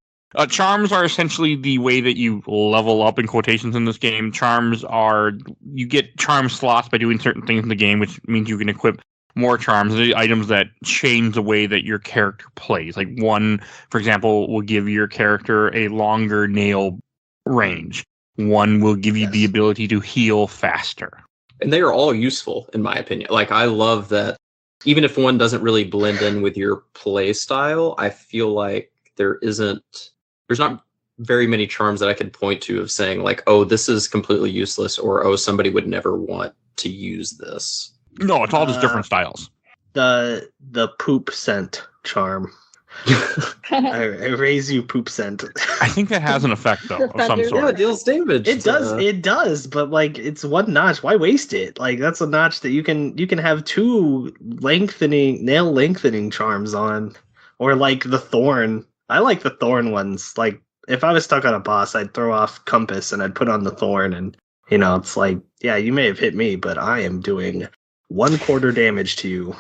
Charms are essentially the way that you level up in quotations in this game. Charms are, you get charm slots by doing certain things in the game, which means you can equip more charms. They're items that change the way that your character plays. Like one, for example, will give your character a longer nail range. One will give you the ability to heal faster. And they are all useful, in my opinion. Like, I love that even if one doesn't really blend in with your play style, I feel like there's not very many charms that I could point to of saying like, oh, this is completely useless, or oh, somebody would never want to use this. No, it's all just different styles. The poop scent charm. I raise you poop scent. I think that has an effect though of some Yeah, sort. it deals damage. It does, but like it's one notch. Why waste it? Like that's a notch that you can have two nail lengthening charms on, or like the thorn. I like the thorn ones. Like if I was stuck on a boss, I'd throw off compass and I'd put on the thorn, and it's like, yeah, you may have hit me, but I am doing 1/4 damage to you.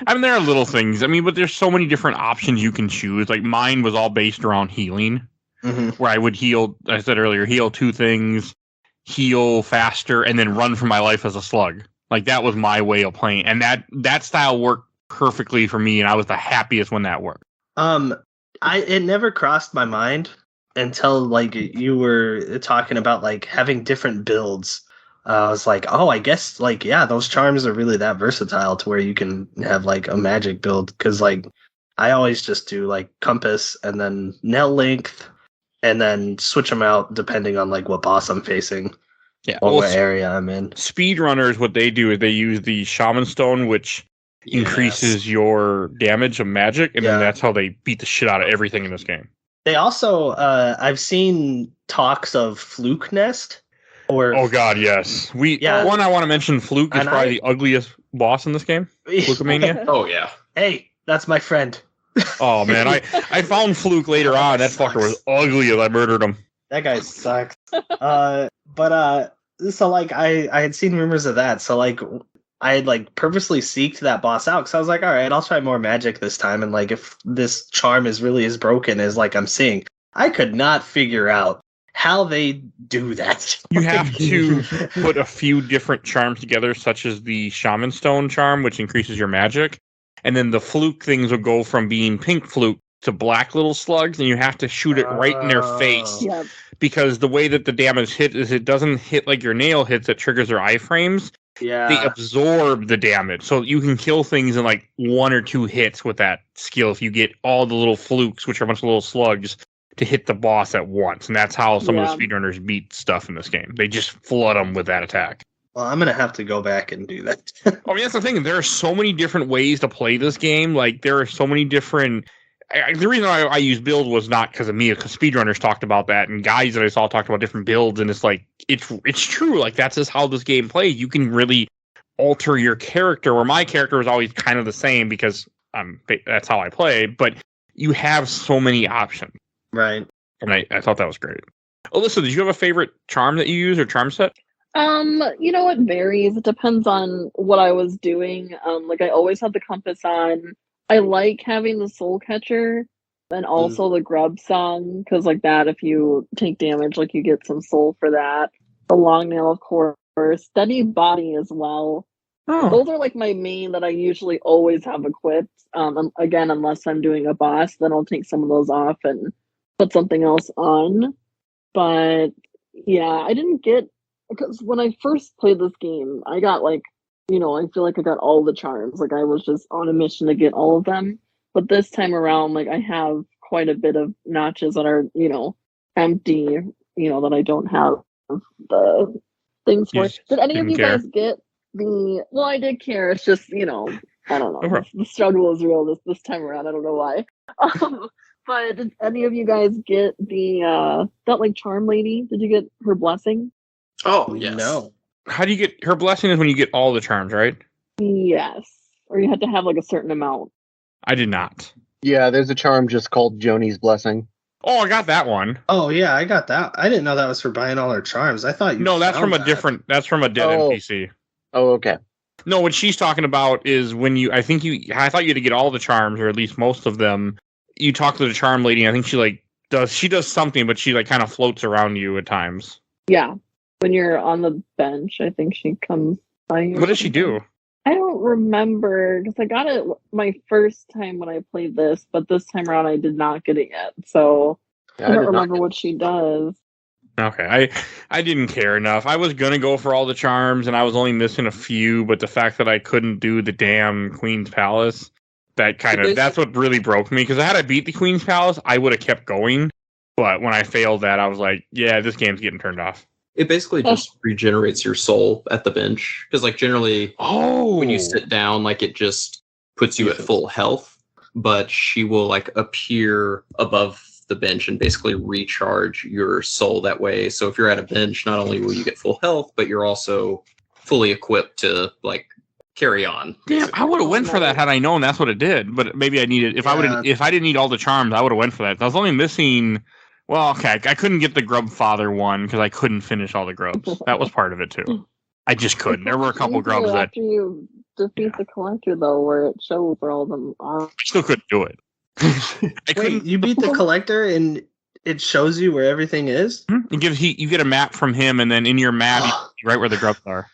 I mean, there are little things. I mean, but there's so many different options you can choose. Like mine was all based around healing, where I would heal. I said earlier, heal 2 things, heal faster, and then run for my life as a slug. Like that was my way of playing, and that style worked perfectly for me, and I was the happiest when that worked. It never crossed my mind until like you were talking about like having different builds. I was like, oh, I guess like, yeah, those charms are really that versatile to where you can have like a magic build. Cause like I always just do like compass and then nail length and then switch them out depending on like what boss I'm facing. Yeah. Or what area I'm in. Speedrunners, what they do is they use the Shaman Stone, which increases your damage of magic, and then that's how they beat the shit out of everything in this game. They also, I've seen talks of Fluke Nest. Oh god, yes. One I want to mention, Fluke is probably the ugliest boss in this game. Flukemania. Oh yeah. Hey, that's my friend. Oh man, I found Fluke later on. That fucker was ugly as I murdered him. That guy sucks. So like I had seen rumors of that. So like I had like purposely seeked that boss out because I was like, all right, I'll try more magic this time. And like if this charm is really as broken as like I'm seeing, I could not figure out how they do that. You have to put a few different charms together, such as the Shaman Stone charm, which increases your magic. And then the Fluke things will go from being pink Fluke to black little slugs, and you have to shoot it right in their face. Yep. Because the way that the damage hits is it doesn't hit like your nail hits, it triggers their iframes. Yeah. They absorb the damage. So you can kill things in like 1 or 2 hits with that skill if you get all the little flukes, which are a bunch of little slugs, to hit the boss at once, and that's how some of the Yeah. speedrunners beat stuff in this game. They just flood them with that attack. Well, I'm gonna have to go back and do that. I mean, that's the thing. There are so many different ways to play this game. Like, there are so many different. The reason I use build was not because of me, because speedrunners talked about that, and guys that I saw talked about different builds, and it's like it's true. Like, that's just how this game plays. You can really alter your character. Where my character was always kind of the same because that's how I play. But you have so many options, Right. and I thought that was great. Alyssa, did you have a favorite charm that you use or charm set? It varies. It depends on what I was doing. Like I always had the compass on. I like having the soul catcher and also the grub song, because like that, if you take damage, like you get some soul for that. The long nail, of course. Steady body as well. Oh, Those are like my main that I usually always have equipped. Again, unless I'm doing a boss, then I'll take some of those off and put something else on. But yeah, I didn't get, because when I first played this game, I got like, I feel like I got all the charms. Like I was just on a mission to get all of them. But this time around, like I have quite a bit of notches that are, empty, that I don't have the things for. Yes, Did any of didn't you care. guys get well, I did care. It's just, I don't know. No problem. The struggle is real this time around. I don't know why. But did any of you guys get that like charm lady? Did you get her blessing? Oh, yes. No. How do you get her blessing? Is when you get all the charms, right? Yes. Or you had to have like a certain amount. I did not. Yeah, there's a charm just called Joni's Blessing. Oh, I got that one. Oh yeah, I got that. I didn't know that was for buying all her charms. I thought you. No, that's found from a that. different. That's from a dead Oh. NPC. Oh, okay. No, what she's talking about is when you. I thought you had to get all the charms, or at least most of them. You talk to the charm lady. And I think she does something, but she like kind of floats around you at times. Yeah. When you're on the bench, I think she comes by you. What does she do? I don't remember, because I got it my first time when I played this, but this time around I did not get it yet. So Yeah, I don't did not remember get- what she does. Okay, I didn't care enough. I was gonna go for all the charms, and I was only missing a few. But the fact that I couldn't do the damn Queen's Palace, that's what really broke me. Because had I beat the Queen's Palace, I would have kept going. But when I failed that, I was like, yeah, this game's getting turned off. It basically just regenerates your soul at the bench. Because, like, generally, when you sit down, like, it just puts you at full health. But she will, like, appear above the bench and basically recharge your soul that way. So if you're at a bench, not only will you get full health, but you're also fully equipped to, like, carry on. Damn, I would have went for that had I known that's what it did. But maybe I needed if I didn't need all the charms, I would have went for that. I was only missing. Well, okay, I couldn't get the Grub Father one because I couldn't finish all the grubs. That was part of it too. I just couldn't. There were a couple grubs that After you defeat the collector, though, where it shows where all them are. I still couldn't do it. I couldn't. Wait, you beat the collector and it shows you where everything is? You get a map from him, and then in your map, you see right where the grubs are.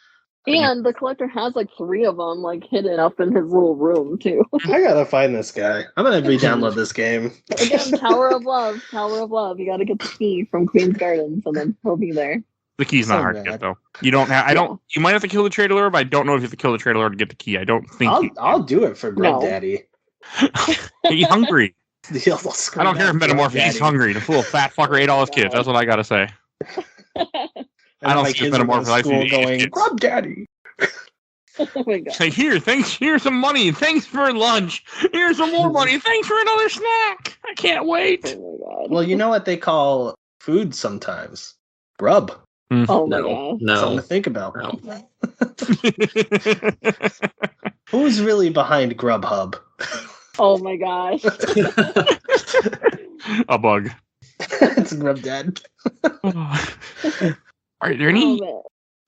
And the collector has like 3 of them like hidden up in his little room too. I gotta find this guy. I'm gonna re-download this game. Again, Tower of Love. You got to get the key from Queen's Gardens, and then he'll be there. The key's not So hard to bad. get though. You don't have. I don't. You might have to kill the Trader Lord, but I don't know if you have to kill the Trader Lord to get the key. I don't think. I'll do it for Grub No. Daddy. He's hungry. I I don't care if Metamorph. He's hungry. The fool fat fucker ate all his kids. That's what I gotta say. I don't see Metamorph. I see the going kids. Grub Daddy. Oh my god. Say here's some money. Thanks for lunch. Here's some more money. Thanks for another snack. I can't wait. Oh my god. Well, you know what they call food sometimes? Grub. Oh my No, god. Something no. to think about. No. Who's really behind Grubhub? Oh my gosh. A bug. It's Grub Dad. Are there any?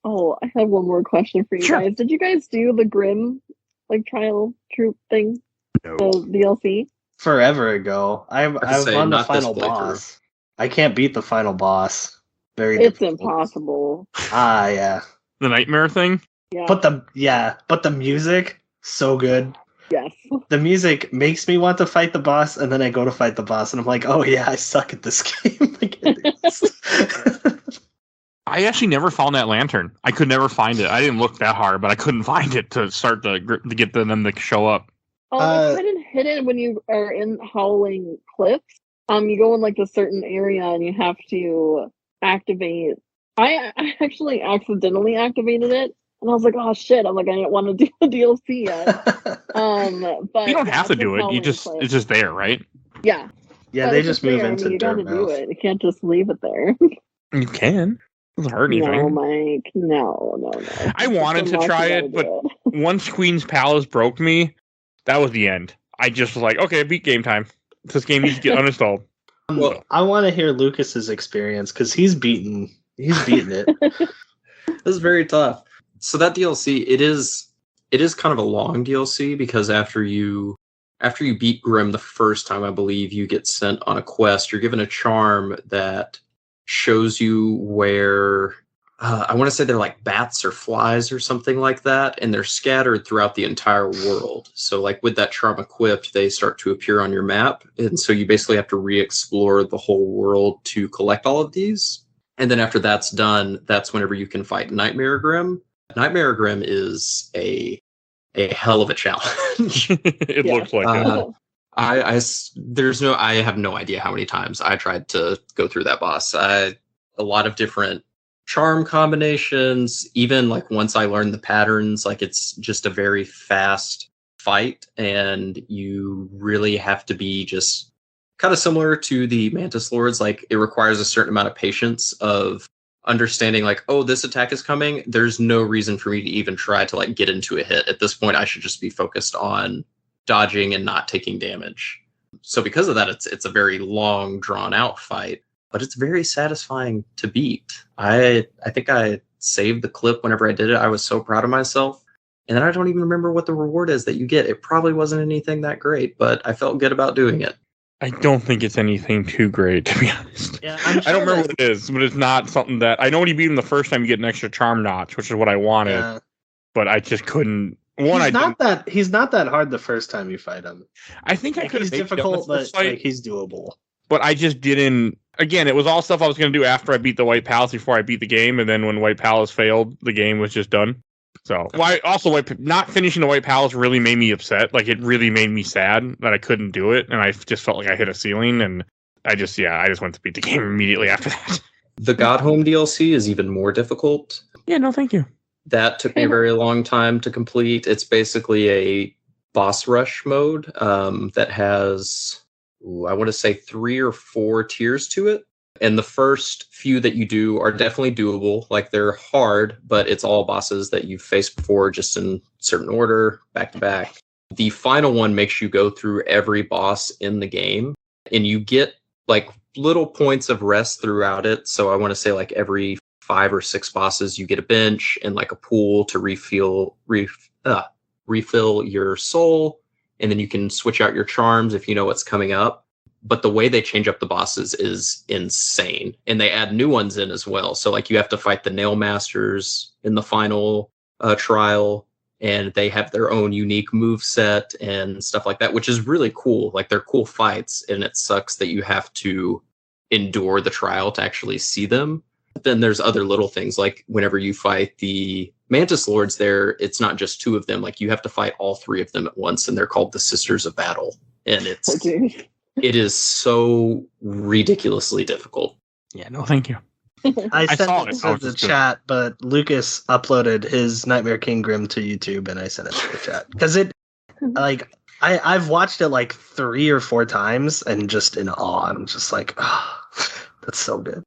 Oh, I have one more question for you Sure. guys. Did you guys do the Grim like trial troop thing? No. The DLC? Forever ago. I was say, on the not this final playthrough. boss. I can't beat the final boss. Very It's difficult. impossible. Ah, yeah. The nightmare thing? Yeah. But the music, so good. Yes. The music makes me want to fight the boss, and then I go to fight the boss, and I'm like, oh yeah, I suck at this game. I can't do this. I actually never found that lantern. I could never find it. I didn't look that hard, but I couldn't find it to start to get them to show up. Oh, it's hidden when you are in Howling Cliffs. You go in like a certain area and you have to activate. I actually accidentally activated it, and I was like, "Oh shit!" I'm like, I didn't want to do the DLC yet. But You don't yeah, have to that's do it. how You we just play. it's just there, right? Yeah, Yeah, but they it's just move there. into you gotta do Dirtmouth. it. You can't just leave it there. You can. It doesn't hurt anything. No, Mike. No. I wanted to try it, but once Queen's Palace broke me, that was the end. I just was like, okay, beat game time. This game needs to get uninstalled. Well, I want to hear Lucas's experience because he's beaten it. this is very tough. So that DLC, it is kind of a long DLC because after you beat Grim the first time, I believe, you get sent on a quest. You're given a charm that shows you where I want to say they're like bats or flies or something like that, and they're scattered throughout the entire world. So like with that charm equipped, they start to appear on your map, and so you basically have to re-explore the whole world to collect all of these. And then after that's done, that's whenever you can fight Nightmare Grim. Nightmare Grim is a hell of a challenge. It looks like it. I have no idea how many times I tried to go through that boss. A lot of different charm combinations. Even like once I learned the patterns, like it's just a very fast fight, and you really have to be just kind of similar to the Mantis Lords. Like it requires a certain amount of patience of understanding like, oh, this attack is coming. There's no reason for me to even try to like get into a hit. At this point, I should just be focused on dodging and not taking damage. So because of that, it's a very long, drawn out fight, but it's very satisfying to beat. I think I saved the clip whenever I did it. I was so proud of myself. And then I don't even remember what the reward is that you get. It probably wasn't anything that great, but I felt good about doing it. I don't think it's anything too great, to be honest. Yeah, I don't remember what it is, but it's not something that I know. When you beat him the first time, you get an extra charm notch, which is what I wanted, but I just couldn't. He's not that hard the first time you fight him. I think I could. He's difficult, but like, he's doable. But I just didn't. Again, it was all stuff I was going to do after I beat the White Palace, before I beat the game, and then when White Palace failed, the game was just done. So, not finishing the White Palace really made me upset. Like, it really made me sad that I couldn't do it, and I just felt like I hit a ceiling, and I just went to beat the game immediately after that. The Godhome DLC is even more difficult. Yeah, no, thank you. That took me a very long time to complete. It's basically a boss rush mode that has, I want to say 3 or 4 tiers to it. And the first few that you do are definitely doable. Like, they're hard, but it's all bosses that you've faced before, just in certain order, back to back. The final one makes you go through every boss in the game, and you get like little points of rest throughout it. So I want to say like every 5 or 6 bosses, you get a bench and like a pool to refill your soul, and then you can switch out your charms if you know what's coming up. But the way they change up the bosses is insane, and they add new ones in as well. So like you have to fight the Nail Masters in the final trial, and they have their own unique move set and stuff like that, which is really cool. Like, they're cool fights, and it sucks that you have to endure the trial to actually see them. But then there's other little things, like whenever you fight the Mantis Lords there, it's not just 2 of them. Like, you have to fight all 3 of them at once, and they're called the Sisters of Battle. And it is so ridiculously difficult. Yeah, no, thank you. I sent it to the chat, but Lucas uploaded his Nightmare King Grim to YouTube, and I sent it to the chat. Because I've watched it like 3 or 4 times, and just in awe. I'm just like, oh, that's so good.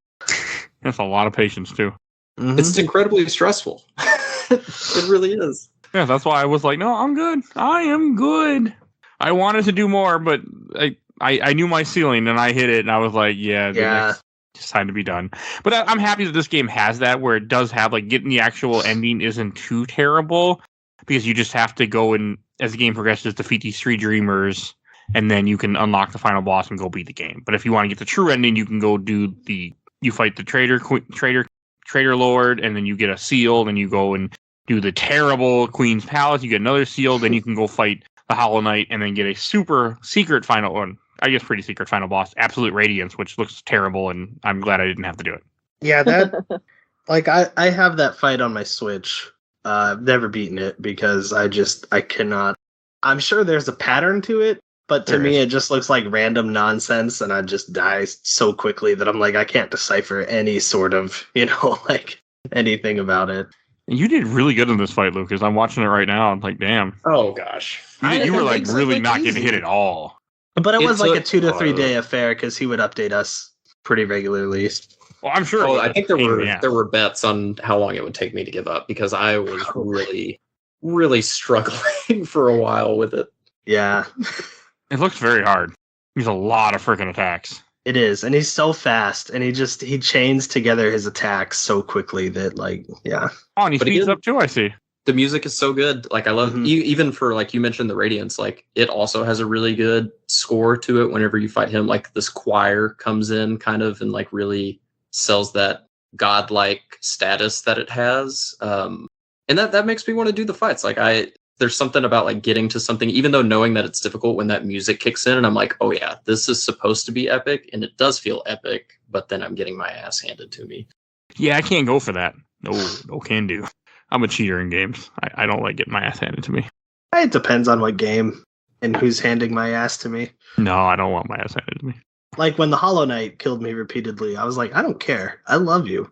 That's a lot of patience, too. Mm-hmm. It's incredibly stressful. It really is. Yeah, that's why I was like, no, I'm good. I am good. I wanted to do more, but I knew my ceiling, and I hit it, and I was like, it's time to be done. But I'm happy that this game has that, where it does have, like, getting the actual ending isn't too terrible, because you just have to go and, as the game progresses, defeat these 3 dreamers, and then you can unlock the final boss and go beat the game. But if you want to get the true ending, you can go you fight the traitor lord, and then you get a seal, then you go and do the terrible Queen's Palace, you get another seal, then you can go fight the Hollow Knight, and then get a super secret final one. I guess pretty secret final boss, Absolute Radiance, which looks terrible, and I'm glad I didn't have to do it. Yeah, that like I have that fight on my Switch. I've never beaten it because I cannot. I'm sure there's a pattern to it, But to There me, is. it just looks like random nonsense, and I just die so quickly that I'm like, I can't decipher any sort of, like anything about it. And you did really good in this fight, Lucas. I'm watching it right now. I'm like, damn. Oh gosh. You were It like makes it really look not getting easy. hit at all. But it It was like a took- 2 to 3 day affair because he would update us pretty regularly. Well, I'm sure. it Oh, was I a think there pain in were the ass. there were bets on how long it would take me to give up because I was really, really struggling for a while with it. Yeah, It looks very hard. He's a lot of freaking attacks. it is, and he's so fast, and he chains together his attacks so quickly that yeah. Oh, and he But speeds again- up too, I see. The music is so good. Like I love Mhm. even for like you mentioned the Radiance. Like it also has a really good score to it. Whenever you fight him, like this choir comes in kind of and like really sells that godlike status that it has. And that makes me want to do the fights. Like there's something about like getting to something, even though knowing that it's difficult when that music kicks in and I'm like, oh yeah, this is supposed to be epic and it does feel epic, but then I'm getting my ass handed to me. Yeah, I can't go for that. No can do. I'm a cheater in games. I don't like getting my ass handed to me. It depends on what game and who's handing my ass to me. No, I don't want my ass handed to me. Like when the Hollow Knight killed me repeatedly, I was like, I don't care. I love you.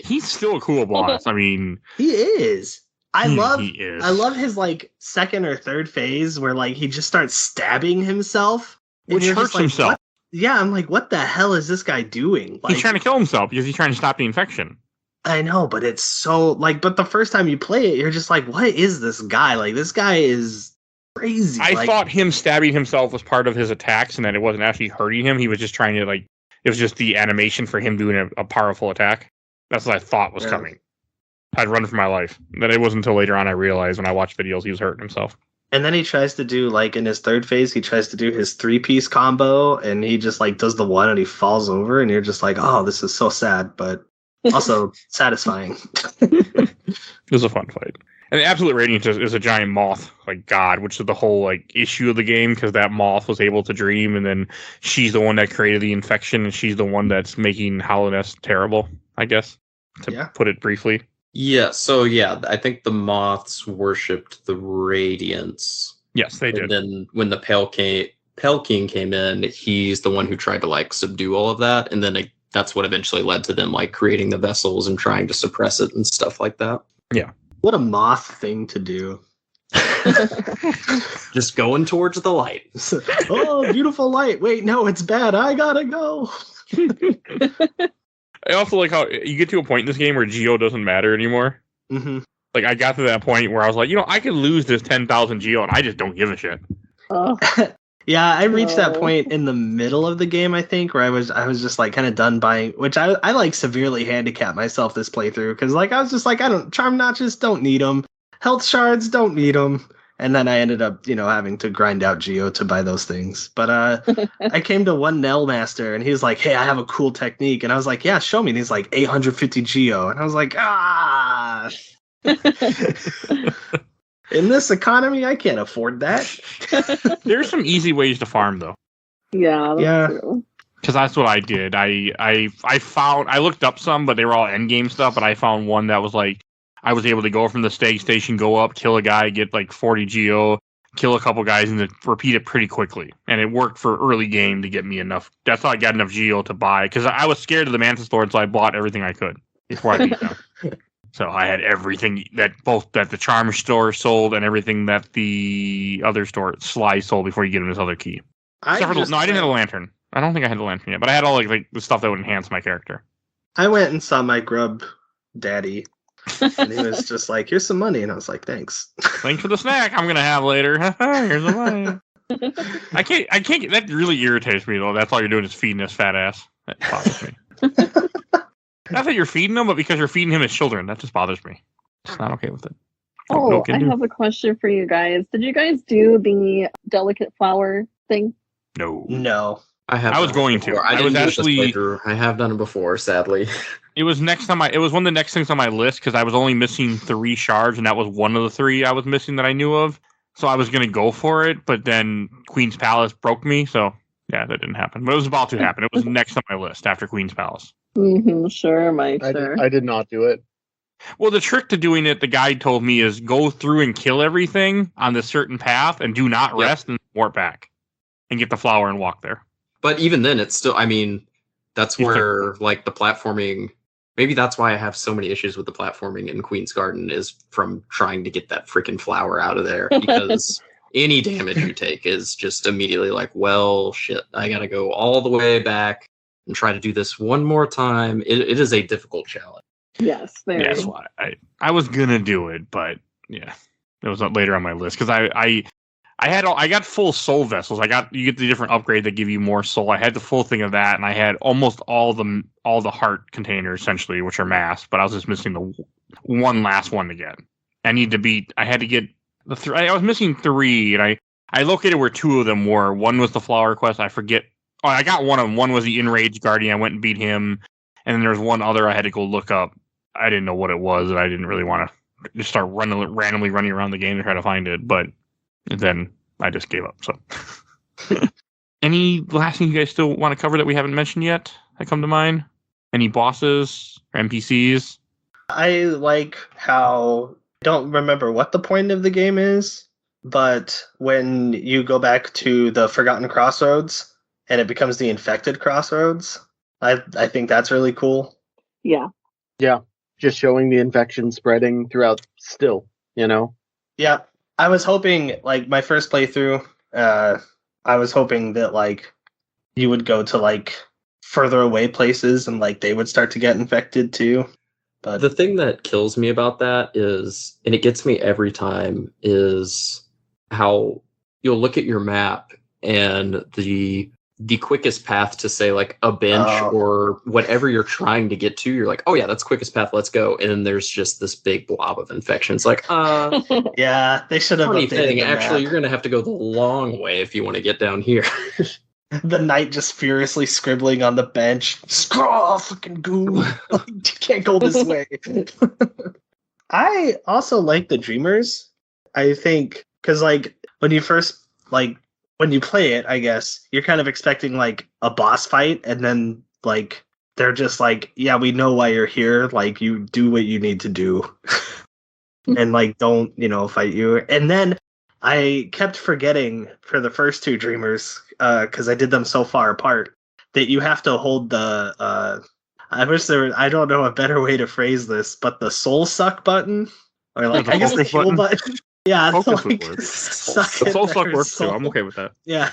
He's still a cool boss. I mean, He is. I he is. love his like second or third phase where like he just starts stabbing himself. and Which you're hurts just like, himself. what? Yeah, I'm like, what the hell is this guy doing? Like, He's trying to kill himself because he's trying to stop the infection. I know, but it's so like, but the first time you play it, you're just like, what is this guy? Like, this guy is crazy. I like, thought him stabbing himself was part of his attacks and that it wasn't actually hurting him. He was just trying to like, it was just the animation for him doing a powerful attack. That's what I thought was Yeah. coming. I'd run for my life. Then it wasn't until later on I realized when I watched videos he was hurting himself. And then he tries to do like in his third phase, he tries to do his 3-piece combo, and he just like does the one, and he falls over, and you're just like, oh, this is so sad, but also satisfying. It was a fun fight. And the Absolute Radiance is a giant moth, like God, which is the whole like issue of the game because that moth was able to dream, and then she's the one that created the infection, and she's the one that's making Hallownest terrible, I guess, to put it briefly. Yeah, so yeah, I think the moths worshipped the Radiance. Yes, they did. And then when the Pale King came in, he's the one who tried to like subdue all of that, and then that's what eventually led to them like creating the vessels and trying to suppress it and stuff like that. Yeah. What a moth thing to do. Just going towards the light. Oh, beautiful light. Wait, no, it's bad. I gotta go. I also like how you get to a point in this game where Geo doesn't matter anymore. Mm-hmm. Like I got to that point where I was like, I could lose this 10,000 Geo and I just don't give a shit. Oh, Yeah, I reached that No. point in the middle of the game, I think, where I was just like kind of done buying, which I like severely handicapped myself this playthrough because like I was just like, charm notches, don't need them, health shards, don't need them, and then I ended up having to grind out Geo to buy those things. But I came to one Nell Master and he was like, hey, I have a cool technique, and I was like, yeah, show me. And he's like 850 Geo, and I was like, ah. In this economy, I can't afford that. There's some easy ways to farm though. yeah, that's Yeah. true. Because that's what I did. I looked up some, but they were all endgame stuff. But I found one that was like I was able to go from the stag station, go up, kill a guy, get like 40 Geo, kill a couple guys, and then repeat it pretty quickly. And it worked for early game to get me enough. That's how I got enough Geo to buy. Because I was scared of the Mantis Lord, so I bought everything I could before I beat them. So I had everything that the Charm store sold and everything that the other store, Sly, sold before you get him this other key. I I didn't have a lantern. I don't think I had the lantern yet, but I had all like the stuff that would enhance my character. I went and saw my grub daddy, and he was just like, here's some money. And I was like, thanks. Thanks for the snack I'm gonna have later. Here's the money. I can't. That really irritates me though. That's all you're doing is feeding this fat ass. That bothers me. Not that you're feeding him, but because you're feeding him his children. That just bothers me. Just not okay with it. Oh, can I do. have a question for you guys. Did you guys do the delicate flower thing? No. No. I I was done it going to. before. I didn't was do it this actually- playthrough. I have done it before, sadly. It was next on it was one of the next things on my list because I was only missing 3 shards, and that was one of the 3 I was missing that I knew of. So I was gonna go for it, but then Queen's Palace broke me, so yeah, that didn't happen. But it was about to happen. It was next on my list after Queen's Palace. Mm-hmm, sure, Mike, sure. I did not do it. Well, the trick to doing it, the guide told me, is go through and kill everything on this certain path and do not Yep. rest and warp back. and get the flower and walk there. But even then, it's still, I mean, that's where, like, the platforming, maybe that's why I have so many issues with the platforming in Queen's Garden, is from trying to get that freaking flower out of there, because any damage you take is just immediately like, well, shit, I gotta go all the way back and try to do this one more time. It is a difficult challenge. Yes, very. Yeah, so I was gonna do it, but yeah, it was later on my list because I got full soul vessels. You get the different upgrade that give you more soul. I had the full thing of that, and I had almost all the heart containers essentially, which are masked. But I was just missing the one last one to get. I had to get the three. I was missing 3, and I located where 2 of them were. One was the flower quest. I forget. Oh, I got one of them. One was the Enraged Guardian. I went and beat him, and then there was one other I had to go look up. I didn't know what it was, and I didn't really want to just start randomly running around the game to try to find it. But then I just gave up. So, any last thing you guys still want to cover that we haven't mentioned yet that come to mind? Any bosses or NPCs? I like how I don't remember what the point of the game is, but when you go back to the Forgotten Crossroads and it becomes the Infected Crossroads, I think that's really cool. Yeah. Yeah. Just showing the infection spreading throughout still, you know? Yeah. I was hoping, like, my first playthrough, I was hoping that, like, you would go to, like, further away places and, like, they would start to get infected too. But The thing that kills me about that is, and it gets me every time, is how you'll look at your map and the quickest path to, say, like a bench or whatever you're trying to get to, you're like, oh yeah, that's quickest path, let's go. And then there's just this big blob of infection. It's like, yeah, they should have funny updated thing, the actually, map. you're going to have to go the long way if you want to get down here. The knight just furiously scribbling on the bench. Scrawl, fucking goo. You can't go this way. I also like the Dreamers. I think, because, like, when you first, like, when you play it, I guess, you're kind of expecting, like, a boss fight, and then, like, they're just like, yeah, we know why you're here. Like, you do what you need to do. And, like, don't, fight you. And then I kept forgetting for the first 2 Dreamers, because I did them so far apart, that you have to hold the, I don't know a better way to phrase this, but the soul suck button, or, like, The I guess the focus heal button. Yeah, Focus like, would work. suck The in soul suck their works too. soul. I'm okay with that. Yeah.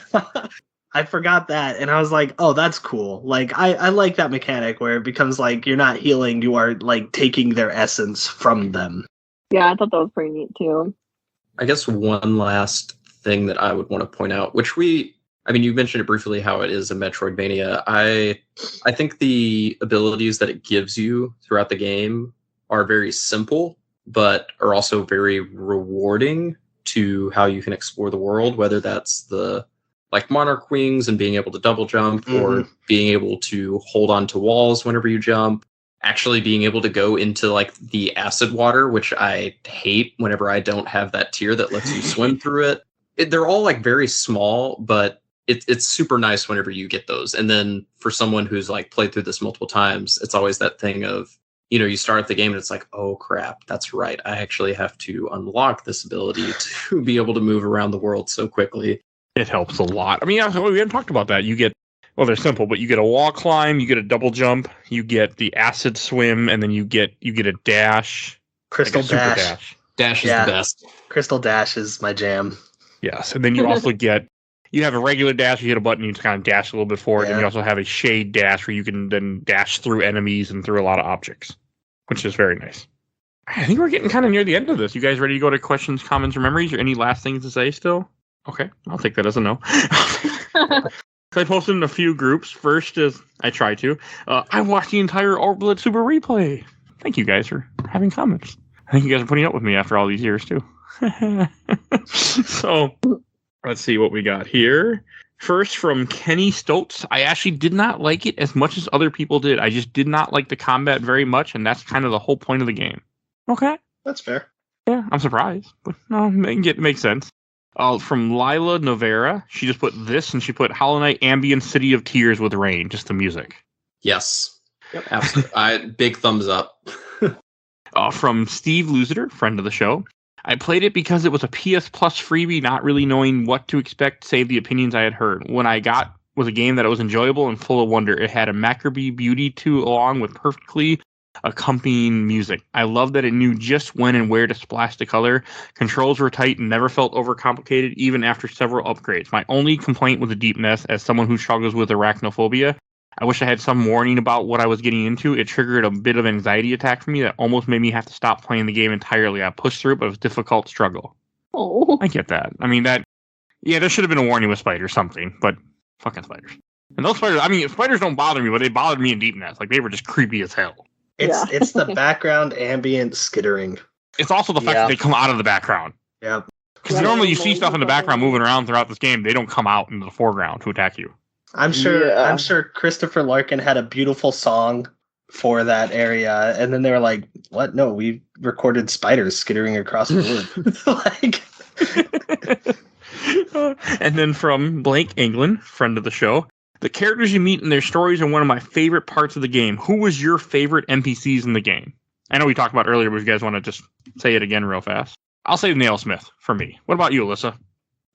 I forgot that, and I was like, oh, that's cool. Like, I like that mechanic where it becomes like you're not healing, you are, like, taking their essence from them. Yeah, I thought that was pretty neat too. I guess one last thing that I would want to point out, which you mentioned it briefly, how it is a Metroidvania. I think the abilities that it gives you throughout the game are very simple, but are also very rewarding to how you can explore the world, whether that's the, like, Monarch Wings and being able to double jump, or being able to hold on to walls whenever you jump, actually being able to go into, like, the acid water, which I hate whenever I don't have that tier that lets you swim through it. They're all, like, very small, but it's super nice whenever you get those. And then for someone who's, like, played through this multiple times, it's always that thing of, you start the game and it's like, oh crap, that's right, I actually have to unlock this ability to be able to move around the world so quickly. It helps a lot. I mean, we haven't talked about that. You get, well, they're simple, but you get a wall climb, you get a double jump, you get the acid swim, and then you get a dash. Crystal like a super Dash. Dash is the best. Crystal Dash is my jam. Yes, and then you also you have a regular dash, you hit a button, you kind of dash a little bit forward, Yeah. and you also have a shade dash where you can then dash through enemies and through a lot of objects, which is very nice. I think we're getting kind of near the end of this. You guys ready to go to questions, comments, or memories, or any last things to say still? Okay, I'll take that as a no. I posted in a few groups. First is, I try to, I watched the entire Orblit Super Replay. Thank you guys for having comments. I think you guys are putting up with me after all these years, too. So, let's see what we got here. First, from Kenny Stoltz. I actually did not like it as much as other people did. I just did not like the combat very much, and that's kind of the whole point of the game. Okay. That's fair. Yeah, I'm surprised. But no, it makes sense. From Lila Novera, she just put this, and she put Hollow Knight Ambient City of Tears with Rain, just the music. Yes. Yep. Absolutely. Big thumbs up. From Steve Lusiter, friend of the show. I played it because it was a PS Plus freebie, not really knowing what to expect, save the opinions I had heard. When I got was a game that was enjoyable and full of wonder. It had a macabre beauty to along with perfectly accompanying music. I love that it knew just when and where to splash the color. Controls were tight and never felt overcomplicated, even after several upgrades. My only complaint was the deepness. As someone who struggles with arachnophobia, I wish I had some warning about what I was getting into. It triggered a bit of an anxiety attack for me that almost made me have to stop playing the game entirely. I pushed through it, but it was a difficult struggle. Oh. I get that. I mean, there should have been a warning with spiders, something, but fucking spiders. And those spiders, spiders don't bother me, but they bothered me in deepness. Like, they were just creepy as hell. It's the background ambient skittering. It's also the fact that they come out of the background. Yep. Because normally you see stuff in the background moving around throughout this game. They don't come out into the foreground to attack you. I'm sure Christopher Larkin had a beautiful song for that area, and then they were like, "What? No, we recorded spiders skittering across the room." And then from Blake England, friend of the show, the characters you meet and their stories are one of my favorite parts of the game. Who was your favorite NPCs in the game? I know we talked about it earlier, but if you guys want to just say it again real fast. I'll say Nailsmith for me. What about you, Alyssa?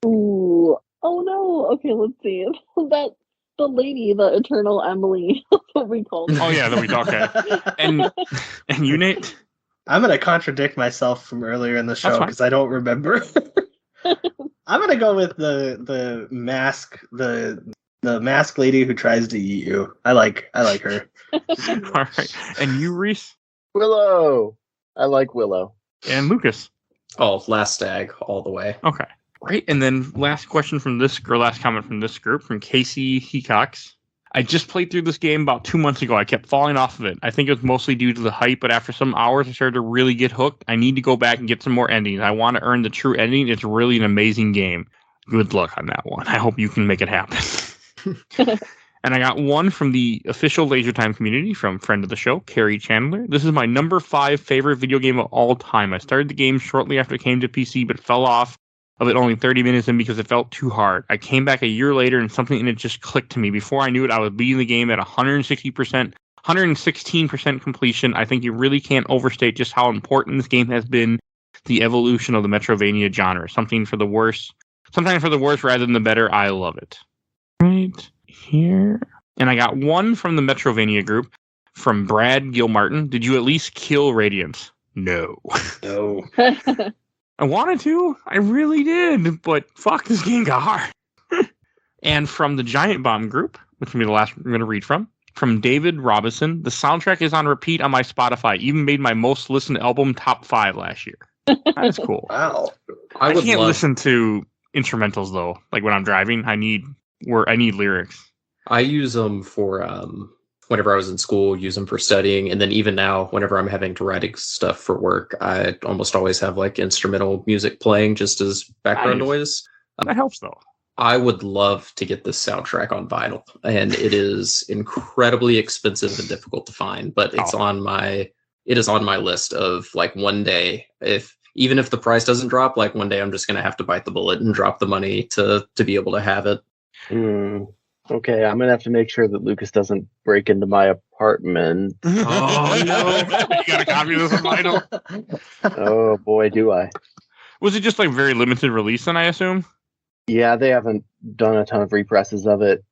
Ooh. Oh no. Okay, let's see. The lady, the Eternal Emily, that's what we call her. Oh yeah, that we talked. Okay. And you, Nate? I'm gonna contradict myself from earlier in the show because I don't remember. I'm gonna go with the mask mask lady who tries to eat you. I like her. All right. And you, Reis? Willow. I like Willow. And Lucas? Oh, Last Stag all the way. Okay. Right, and then last comment from this group, from Casey Hecox. I just played through this game about 2 months ago. I kept falling off of it. I think it was mostly due to the hype, but after some hours, I started to really get hooked. I need to go back and get some more endings. I want to earn the true ending. It's really an amazing game. Good luck on that one. I hope you can make it happen. And I got one from the official Laser Time community from friend of the show, Carrie Chandler. This is my number 5 favorite video game of all time. I started the game shortly after it came to PC, but fell off of it only 30 minutes in because it felt too hard. I came back a year later and something in it just clicked to me. Before I knew it, I was beating the game at 116% completion. I think you really can't overstate just how important this game has been to the evolution of the Metroidvania genre. Sometimes for the worse rather than the better. I love it. Right here. And I got one from the Metroidvania group from Brad Gilmartin. Did you at least kill Radiance? No. No. I wanted to. I really did. But fuck, this game got hard. And from the Giant Bomb group, which will be the last I'm going to read from David Robinson, the soundtrack is on repeat on my Spotify. Even made my most listened album top 5 last year. That's cool. Wow. I can't listen to instrumentals, though. Like when I'm driving, I need lyrics. I use them for whenever I was in school, use them for studying, and then even now, whenever I'm having to write stuff for work, I almost always have like instrumental music playing just as background noise. That helps, though. I would love to get this soundtrack on vinyl, and it is incredibly expensive and difficult to find, but it's on my list of like one day, even if the price doesn't drop, like one day I'm just going to have to bite the bullet and drop the money to be able to have it. Okay, I'm going to have to make sure that Lucas doesn't break into my apartment. Oh, no. You got a copy of this on vinyl? Oh, boy, do I. Was it just like very limited release then, I assume? Yeah, they haven't done a ton of represses of it.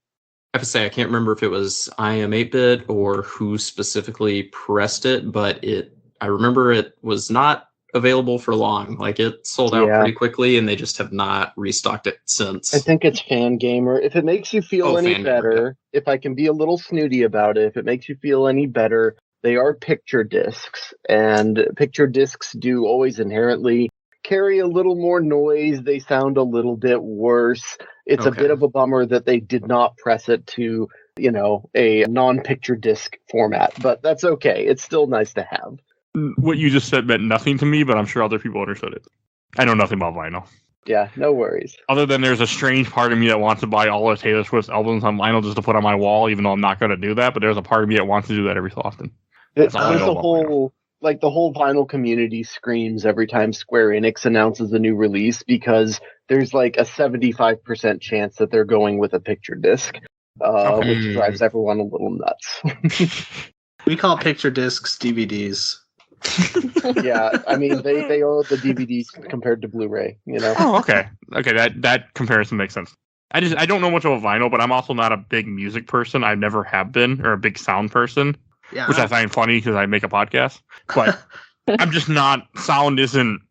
I have to say, I can't remember if it was I Am 8-Bit or who specifically pressed it, but I remember it was not available for long. Like, it sold out pretty quickly, and they just have not restocked it since. I think it's Fangamer. If it makes you feel any better, if I can be a little snooty about it, if it makes you feel any better, they are picture discs, and picture discs do always inherently carry a little more noise. They sound a little bit worse. It's a bit of a bummer that they did not press it to, a non-picture disc format, but that's okay. It's still nice to have. What you just said meant nothing to me, but I'm sure other people understood it. I know nothing about vinyl. Yeah, no worries. Other than there's a strange part of me that wants to buy all of Taylor Swift's albums on vinyl just to put on my wall, even though I'm not going to do that, but there's a part of me that wants to do that every so often. There's the whole vinyl community screams every time Square Enix announces a new release because there's like a 75% chance that they're going with a picture disc, which drives everyone a little nuts. We call picture discs DVDs. Yeah, I mean they owe the DVDs compared to Blu-ray. Oh, okay. Okay, that comparison makes sense. I don't know much about vinyl, but I'm also not a big music person. I never have been, or a big sound person, Yeah. which I find funny because I make a podcast. But I'm just not. Sound isn't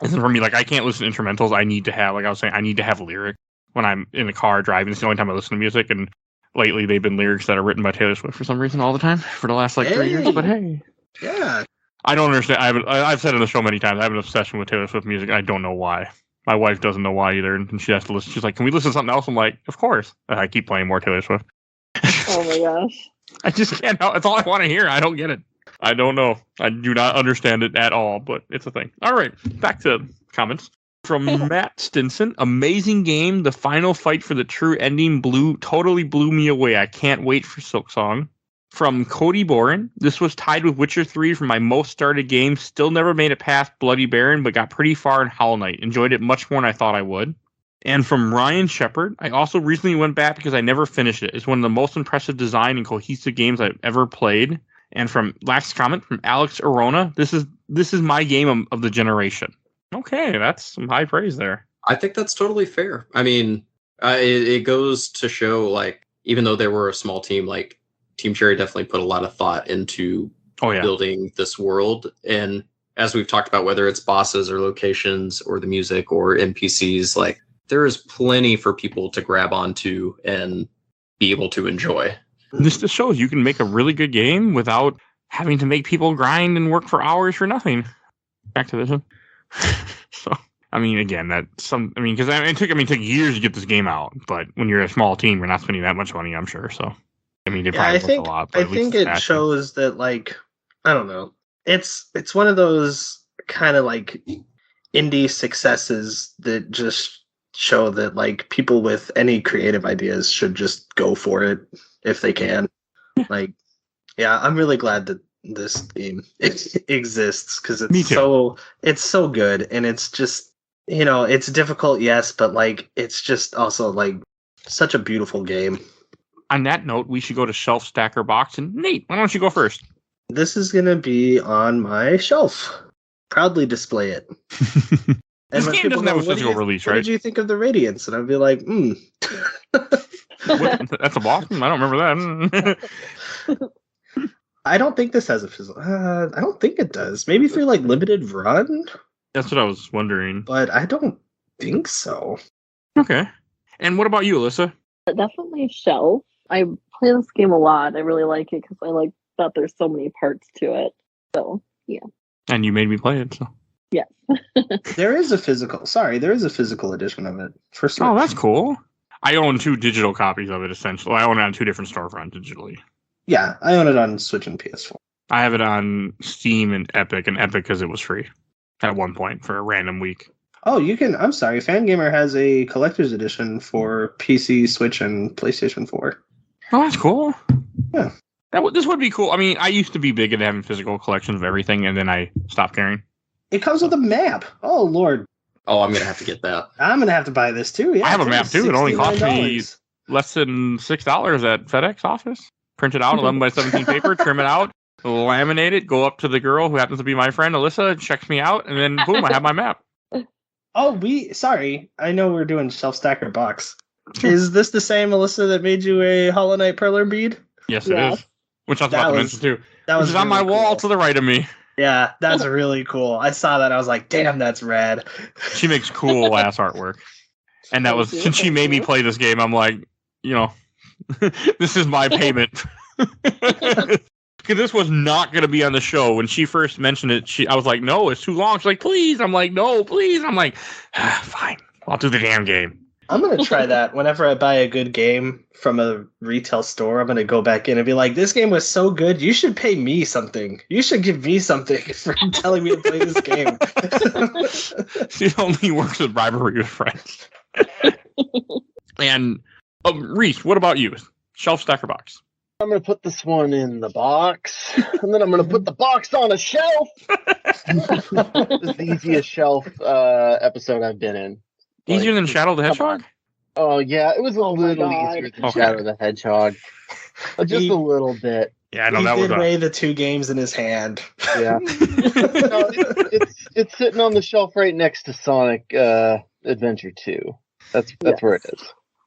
for me. Like I can't listen to instrumentals. I need to have, like I was saying, I need to have lyrics when I'm in the car driving. It's the only time I listen to music, and lately they've been lyrics that are written by Taylor Swift for some reason all the time for the last 3 years. But hey, yeah. I don't understand. I've said in the show many times. I have an obsession with Taylor Swift music. I don't know why. My wife doesn't know why either, and she has to listen. She's like, "Can we listen to something else?" I'm like, "Of course." And I keep playing more Taylor Swift. Oh my gosh. I just can't help. It's all I want to hear. I don't get it. I don't know. I do not understand it at all, but it's a thing. All right, back to comments from Matt Stinson. Amazing game. The final fight for the true ending totally blew me away. I can't wait for Silksong. From Cody Boren, this was tied with Witcher 3 for my most started game. Still never made it past Bloody Baron, but got pretty far in Hollow Knight. Enjoyed it much more than I thought I would. And from Ryan Shepard, I also recently went back because I never finished it. It's one of the most impressive design and cohesive games I've ever played. And from last comment from Alex Arona, this is my game of the generation. Okay, that's some high praise there. I think that's totally fair. I mean, it goes to show, like, even though they were a small team, like, Team Cherry definitely put a lot of thought into building this world. And as we've talked about, whether it's bosses or locations or the music or NPCs, like there is plenty for people to grab onto and be able to enjoy. This just shows you can make a really good game without having to make people grind and work for hours for nothing. Activision. So, I mean, again, because it took years to get this game out. But when you're a small team, you're not spending that much money, I'm sure. So. I mean, I think a lot, but I think it shows that, like, I don't know. It's one of those kind of like indie successes that just show that like people with any creative ideas should just go for it if they can. Like, yeah, I'm really glad that this game exists because it's so good, and it's just, it's difficult, yes, but like it's just also like such a beautiful game. On that note, we should go to Shelf Stacker Box. And Nate, why don't you go first? This is going to be on my shelf. Proudly display it. This game doesn't have a physical release, right? What did you think of the Radiance? And I'd be like, That's a box? I don't remember that. I don't think this has a physical... I don't think it does. Maybe through like limited run? That's what I was wondering. But I don't think so. Okay. And what about you, Alyssa? Definitely shelf. I play this game a lot. I really like it because I like that there's so many parts to it. So, yeah. And you made me play it, so. Yes. There is a physical edition of it for Switch. Oh, that's cool. I own 2 digital copies of it, essentially. I own it on 2 different storefronts digitally. Yeah, I own it on Switch and PS4. I have it on Steam and Epic because it was free at one point for a random week. Oh, you can... I'm sorry, Fangamer has a collector's edition for PC, Switch, and PlayStation 4. Oh, that's cool. Yeah. This would be cool. I mean, I used to be big at having physical collections of everything, and then I stopped caring. It comes with a map. Oh, Lord. Oh, I'm going to have to get that. I'm going to have to buy this, too. Yeah, I have a map, too. It only cost me $69. less than $6 at FedEx office. Print it out, 11 by 17 paper, trim it out, laminate it, go up to the girl who happens to be my friend, Alyssa, checks me out, and then, boom, I have my map. Oh, sorry. I know we're doing Shelf Stacker Box. Is this the same Alyssa that made you a Hollow Knight Perler bead? Yes, it is. Which I was about to mention, too. That was on my wall to the right of me. Yeah, that's really cool. I saw that. I was like, damn, that's rad. She makes cool ass artwork. And that was, since she made me play this game, I'm like, this is my payment. Because this was not going to be on the show. When she first mentioned it, I was like, no, it's too long. She's like, please. I'm like, no, please. I'm like, fine. I'll do the damn game. I'm going to try that whenever I buy a good game from a retail store. I'm going to go back in and be like, this game was so good. You should pay me something. You should give me something for telling me to play this game. She only works with bribery with friends. And Reis, what about you? Shelf Stacker Box. I'm going to put this one in the box, and then I'm going to put the box on a shelf. This is the easiest shelf episode I've been in. Easier than Shadow the Hedgehog? Oh, yeah. It was a little easier than Shadow the Hedgehog. Just a little bit. Yeah, I know He that was did weigh the 2 games in his hand. Yeah. No, it's sitting on the shelf right next to Sonic Adventure 2. That's where it is.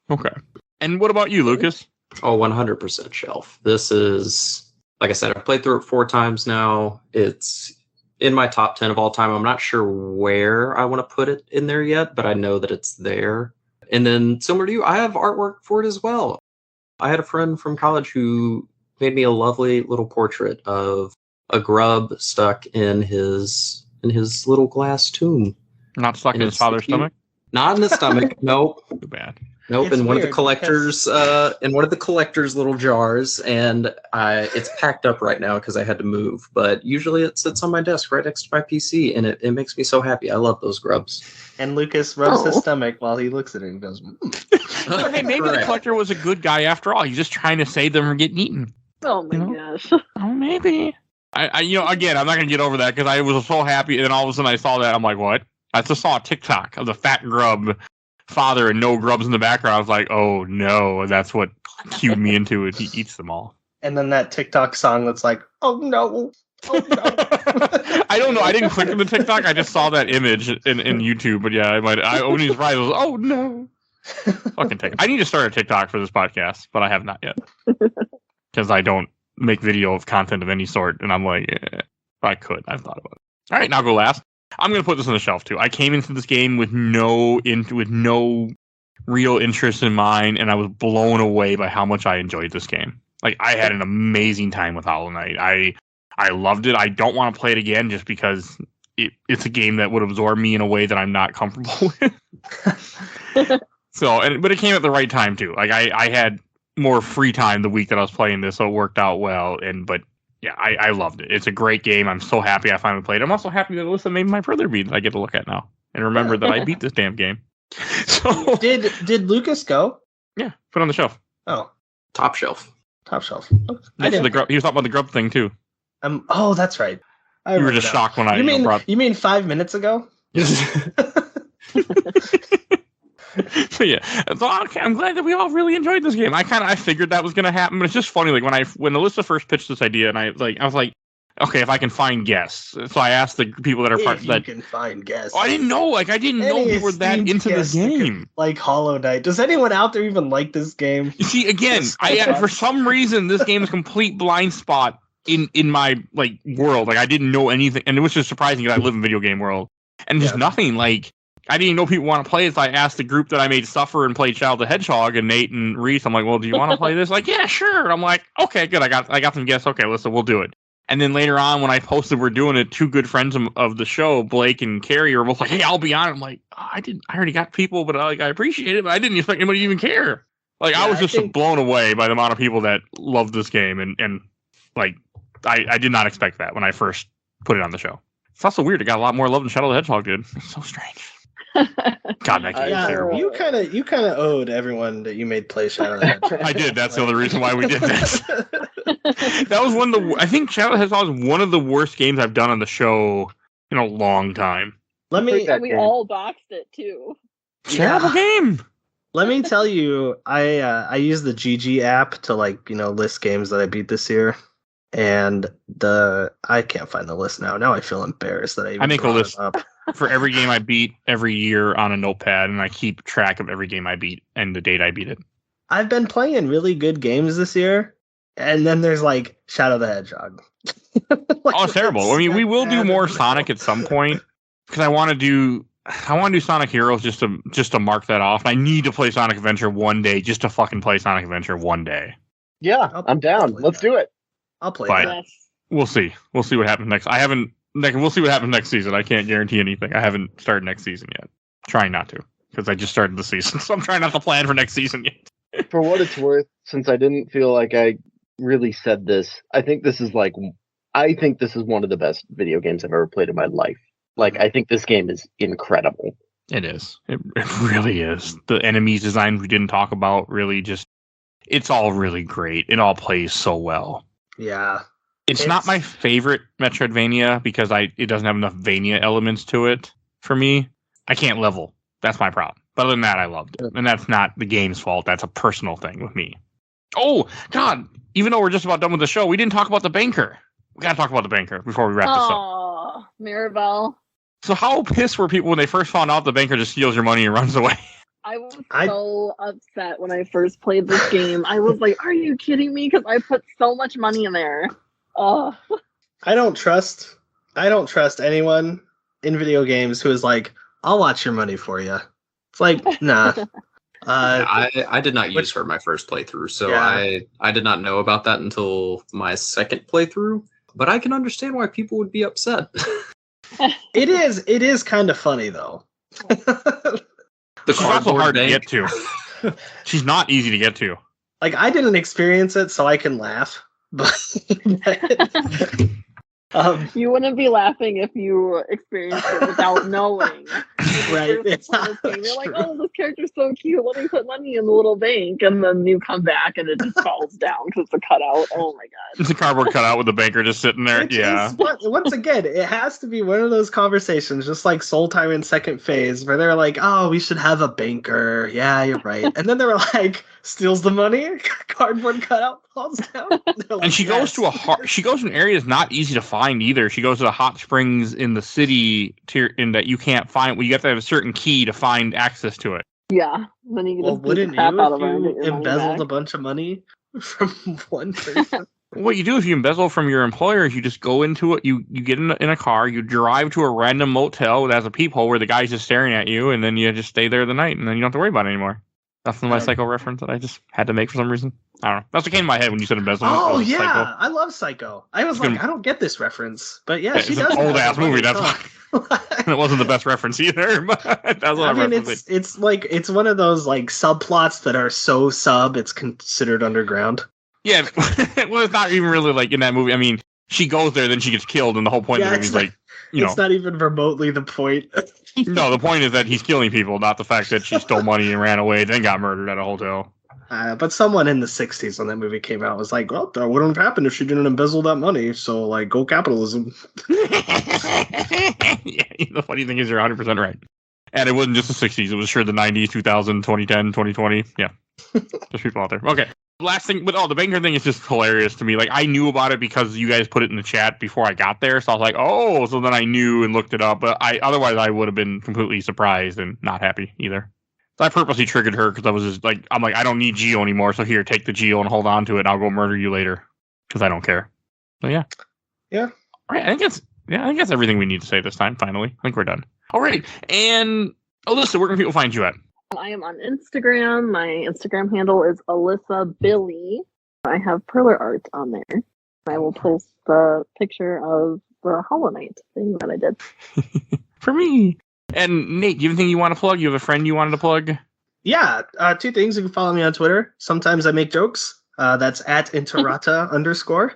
okay. And what about you, Lucas? Oh, 100% shelf. This is, like I said, I've played through it 4 times now. It's in my top 10 of all time. I'm not sure where I want to put it in there yet, but I know that it's there. And then, similar to you, I have artwork for it as well. I had a friend from college who made me a lovely little portrait of a grub stuck in his little glass tomb. Not stuck in his father's stomach? Not in the stomach. Nope. Too bad. Nope. It's in one of the weird collectors, in one of the collector's little jars, and it's packed up right now because I had to move. But usually it sits on my desk right next to my PC, and it makes me so happy. I love those grubs. And Lucas rubs his stomach while he looks at it and goes, But hey, maybe the collector was a good guy after all. He's just trying to save them from getting eaten. Oh my gosh. Oh, maybe. I again, I'm not going to get over that because I was so happy, and then all of a sudden I saw that. I'm like, what? I just saw a TikTok of the fat grub father and no grubs in the background. I was like, oh no, that's what cued me into it. He eats them all. and then that TikTok song that's like, oh no. Oh, no. I don't know. I didn't click on the TikTok. I just saw that image in YouTube. But yeah, when he's right, I was oh no. Fucking TikTok. I need to start a TikTok for this podcast, but I have not yet. Because I don't make video of content of any sort. And I'm like, if I could. I've thought about it. All right, now I'll go last. I'm going to put this on the shelf too. I came into this game with no real interest in mine, and I was blown away by how much I enjoyed this game. Like, I had an amazing time with Hollow Knight. I loved it. I don't want to play it again just because it's a game that would absorb me in a way that I'm not comfortable with. But it came at the right time too. Like I had more free time the week that I was playing this, so it worked out well. But yeah, I loved it. It's a great game. I'm so happy I finally played. I'm also happy that Alyssa made my further beat that I get to look at now and remember that I beat this damn game. So did Lucas go? Yeah, put it on the shelf. Oh, Top shelf. top shelf. Next to the grub. He was talking about the grub thing too. Oh, that's right. I You were remember just now. shocked when I You mean 5 minutes ago? So yeah, so okay, I'm glad that we all really enjoyed this game. I figured that was gonna happen, but it's just funny. Like when Alyssa first pitched this idea, and I was like, okay, if I can find guests. So I asked the people that are part If that you can find guests. Oh, I didn't know. Like I didn't know Any we were that esteemed into this guest that could game. Like Hollow Knight. Does anyone out there even like this game? You see, again, for some reason this game is a complete blind spot in my like world. Like I didn't know anything, and it was just surprising because I live in video game world, and just nothing. Like I didn't even know people want to play it. So I asked the group that I made suffer and played Child the Hedgehog and Nate and Reis. I'm like, well, do you want to play this? Like, yeah, sure. I'm like, okay, good. I got some guests. Okay, listen, we'll do it. And then later on, when I posted we're doing it, 2 good friends of the show, Blake and Carrie, are both like, hey, I'll be on it. I'm like, oh, I already got people, but I appreciate it, but I didn't expect anybody to even care. Like, I was just blown away by the amount of people that loved this game, and like, I did not expect that when I first put it on the show. It's also weird. It got a lot more love than Shadow the Hedgehog did. It's so strange. God, that game is terrible. You kind of owed everyone that you made play Shadow the Hedgehog. I did. That's the other reason why we did this. That was one of the. I think Shadow the Hedgehog is one of the worst games I've done on the show in a long time. We all boxed it too. Terrible game. Let me tell you, I use the GG app to list games that I beat this year, and I can't find the list now. Now I feel embarrassed that I make a list up. For every game I beat every year on a notepad, and I keep track of every game I beat and the date I beat it. I've been playing really good games this year, and then there's like Shadow the Hedgehog. It's terrible. I mean, we will do more Sonic at some point because I want to do Sonic Heroes just to mark that off. And I need to play Sonic Adventure one day just to fucking play Sonic Adventure one day. Yeah, I'm down. Let's do it. I'll play But that. We'll see. We'll see what happens next. We'll see what happens next season. I can't guarantee anything. I haven't started next season yet. Trying not to, because I just started the season. So I'm trying not to plan for next season yet. For what it's worth, since I didn't feel like I really said this, I think this is one of the best video games I've ever played in my life. Like, I think this game is incredible. It is. It really is. The enemies design we didn't talk about really it's all really great. It all plays so well. Yeah. It's not my favorite Metroidvania because it doesn't have enough Vania elements to it for me. I can't level. That's my problem. But other than that, I loved it. And that's not the game's fault. That's a personal thing with me. Oh, God. Even though we're just about done with the show, we didn't talk about the banker. We got to talk about the banker before we wrap this up. Oh, Maribel. So how pissed were people when they first found out the banker just steals your money and runs away? I was so upset when I first played this game. I was like, are you kidding me? Because I put so much money in there. Oh. I don't trust anyone in video games who is like, I'll watch your money for you. It's like, nah. I did not use her my first playthrough, so yeah. I did not know about that until my second playthrough. But I can understand why people would be upset. It is kind of funny though. She's also hard to get to. She's not easy to get to. Like, I didn't experience it, so I can laugh. But you wouldn't be laughing if you experienced it without knowing. Right. You're like, oh, this character's so cute. Let me put money in the little bank. And then you come back and it just falls down because it's a cutout. Oh my God. It's a cardboard cutout with the banker just sitting there. Once again, it has to be one of those conversations, just like Soul Time in second phase, where they're like, oh, we should have a banker. Yeah, you're right. And then they were like, steals the money, cardboard cutout falls down. Like, and she goes to she goes to an area that's not easy to find either. She goes to the hot springs in the city in that you can't find. Well, you have to have a certain key to find access to it. Yeah. Then you just wouldn't you if you embezzled a bunch of money from one person? What you do if you embezzle from your employer is you just go into it, you get in a car, you drive to a random motel that has a peephole where the guy's just staring at you, and then you just stay there the night, and then you don't have to worry about it anymore. That's my Psycho reference that I just had to make for some reason. I don't know. That's what came to my head when you said embezzlement. Oh, yeah. Psycho. I love Psycho. I was like, I don't get this reference. But yeah, she does. It's an old-ass movie. That's why. And it wasn't the best reference either. But that's what I mean, it's like, it's one of those like subplots that are so sub, it's considered underground. Yeah. Well, it's not even really like in that movie. I mean, she goes there, then she gets killed, and the whole point of the movie is like, it's not even remotely the point. No, the point is that he's killing people, not the fact that she stole money and ran away, then got murdered at a hotel. But someone in the 60s when that movie came out was like, well, that wouldn't have happened if she didn't embezzle that money. So, like, go capitalism. Yeah, the funny thing is you're 100% right. And it wasn't just the 60s. It was sure the 90s, 2000, 2010, 2020. Yeah. There's people out there. Okay. Last thing, but the banker thing is just hilarious to me. Like, I knew about it because you guys put it in the chat before I got there. So I was like, oh, so then I knew and looked it up. But otherwise I would have been completely surprised and not happy either. So I purposely triggered her because I was just like, I'm like, I don't need Geo anymore. So here, take the Geo and hold on to it. And I'll go murder you later because I don't care. So yeah. Yeah. All right. I think that's everything we need to say this time. Finally, I think we're done. All right. And Alyssa, where can people find you at? I am on Instagram. My Instagram handle is Alyssa Billy. I have perler art on there. I will post the picture of the Hollow Knight thing that I did. For me. And Nate, do you have anything you want to plug? You have a friend you wanted to plug? Yeah, two things. You can follow me on Twitter. Sometimes I make jokes. That's at Interrata _.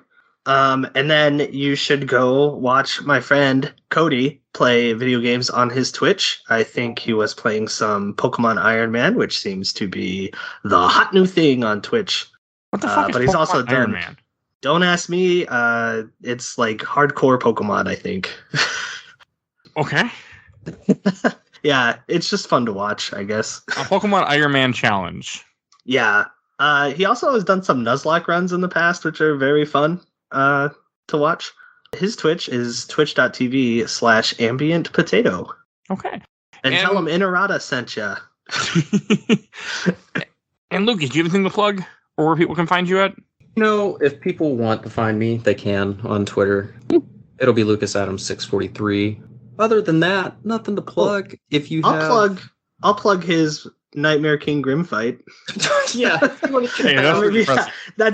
And then you should go watch my friend Cody play video games on his Twitch. I think he was playing some Pokemon Iron Man, which seems to be the hot new thing on Twitch. What the fuck is but he's Pokemon also done Iron Man? Don't ask me. It's like hardcore Pokemon, I think. Okay. Yeah, it's just fun to watch, I guess. A Pokemon Iron Man challenge. Yeah. He also has done some Nuzlocke runs in the past, which are very fun to watch. His Twitch is twitch.tv/ambientpotato. Okay. And tell him Interrata sent ya. And Lucas, do you have anything to plug? Or where people can find you at? If people want to find me, they can on Twitter. It'll be LucasAdams643. Other than that, nothing to plug. If you I'll plug his Nightmare King Grim fight. Yeah. That's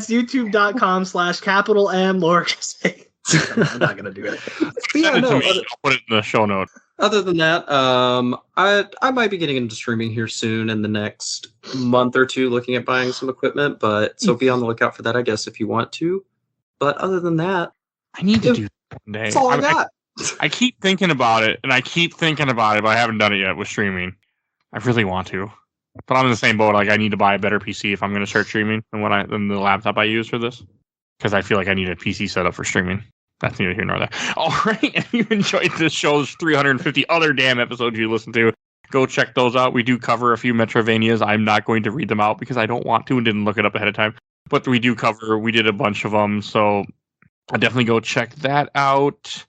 youtube.com/M lowercase. I'm not gonna do it. I'll put it in the show note. Other than that, I might be getting into streaming here soon in the next month or two, looking at buying some equipment. But so be on the lookout for that, I guess, if you want to. But other than that, I need to do that one day. That's all I got. I keep thinking about it, but I haven't done it yet with streaming. I really want to, but I'm in the same boat. Like, I need to buy a better PC if I'm going to start streaming than the laptop I use for this, because I feel like I need a PC setup for streaming. That's neither here nor there. All right, if you enjoyed this show's 350 other damn episodes you listen to, go check those out. We do cover a few Metroidvanias. I'm not going to read them out because I don't want to and didn't look it up ahead of time. But we did a bunch of them, so I'll definitely go check that out.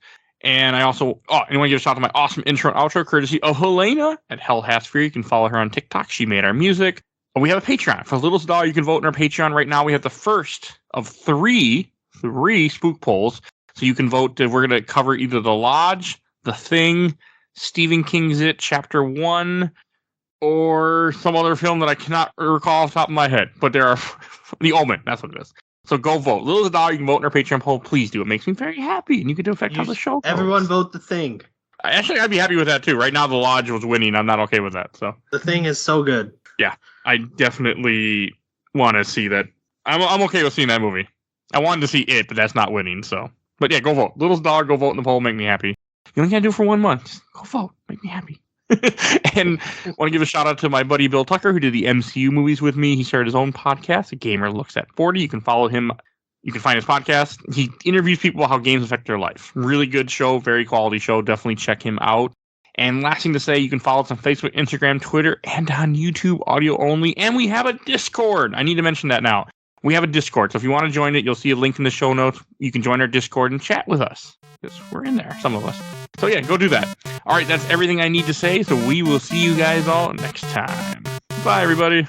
And I also, I want to give a shout out to my awesome intro and outro, courtesy of Helena at Hell Has Fear. You can follow her on TikTok. She made our music. We have a Patreon. For the littlest dollar, you can vote in our Patreon. Right now, we have the first of three spook polls. So you can vote. We're going to cover either The Lodge, The Thing, Stephen King's It, Chapter 1, or some other film that I cannot recall off the top of my head. But there are The Omen. That's what it is. So go vote. Little as a dollar, you can vote in our Patreon poll. Please do. It makes me very happy, and you can affect how the show goes. Everyone vote The Thing. Actually, I'd be happy with that too. Right now, The Lodge was winning. I'm not okay with that. So The Thing is so good. Yeah, I definitely want to see that. I'm okay with seeing that movie. I wanted to see it, but that's not winning. So, but yeah, go vote. Little as a dollar, go vote in the poll. Make me happy. You only gotta do it for 1 month. Just go vote. Make me happy. And I want to give a shout out to my buddy Bill Tucker, who did the MCU movies with me. He started his own podcast, A Gamer Looks at 40. You can follow him. You can find his podcast. He interviews people about how games affect their life. Really good show, very quality show. Definitely check him out. And last thing to say, you can follow us on Facebook, Instagram, Twitter, and on YouTube, audio only. And we have a Discord. I need to mention that now. We have a Discord. So if you want to join it, you'll see a link in the show notes. You can join our Discord and chat with us. Because we're in there, some of us. So yeah, go do that. All right, that's everything I need to say. So we will see you guys all next time. Bye, everybody.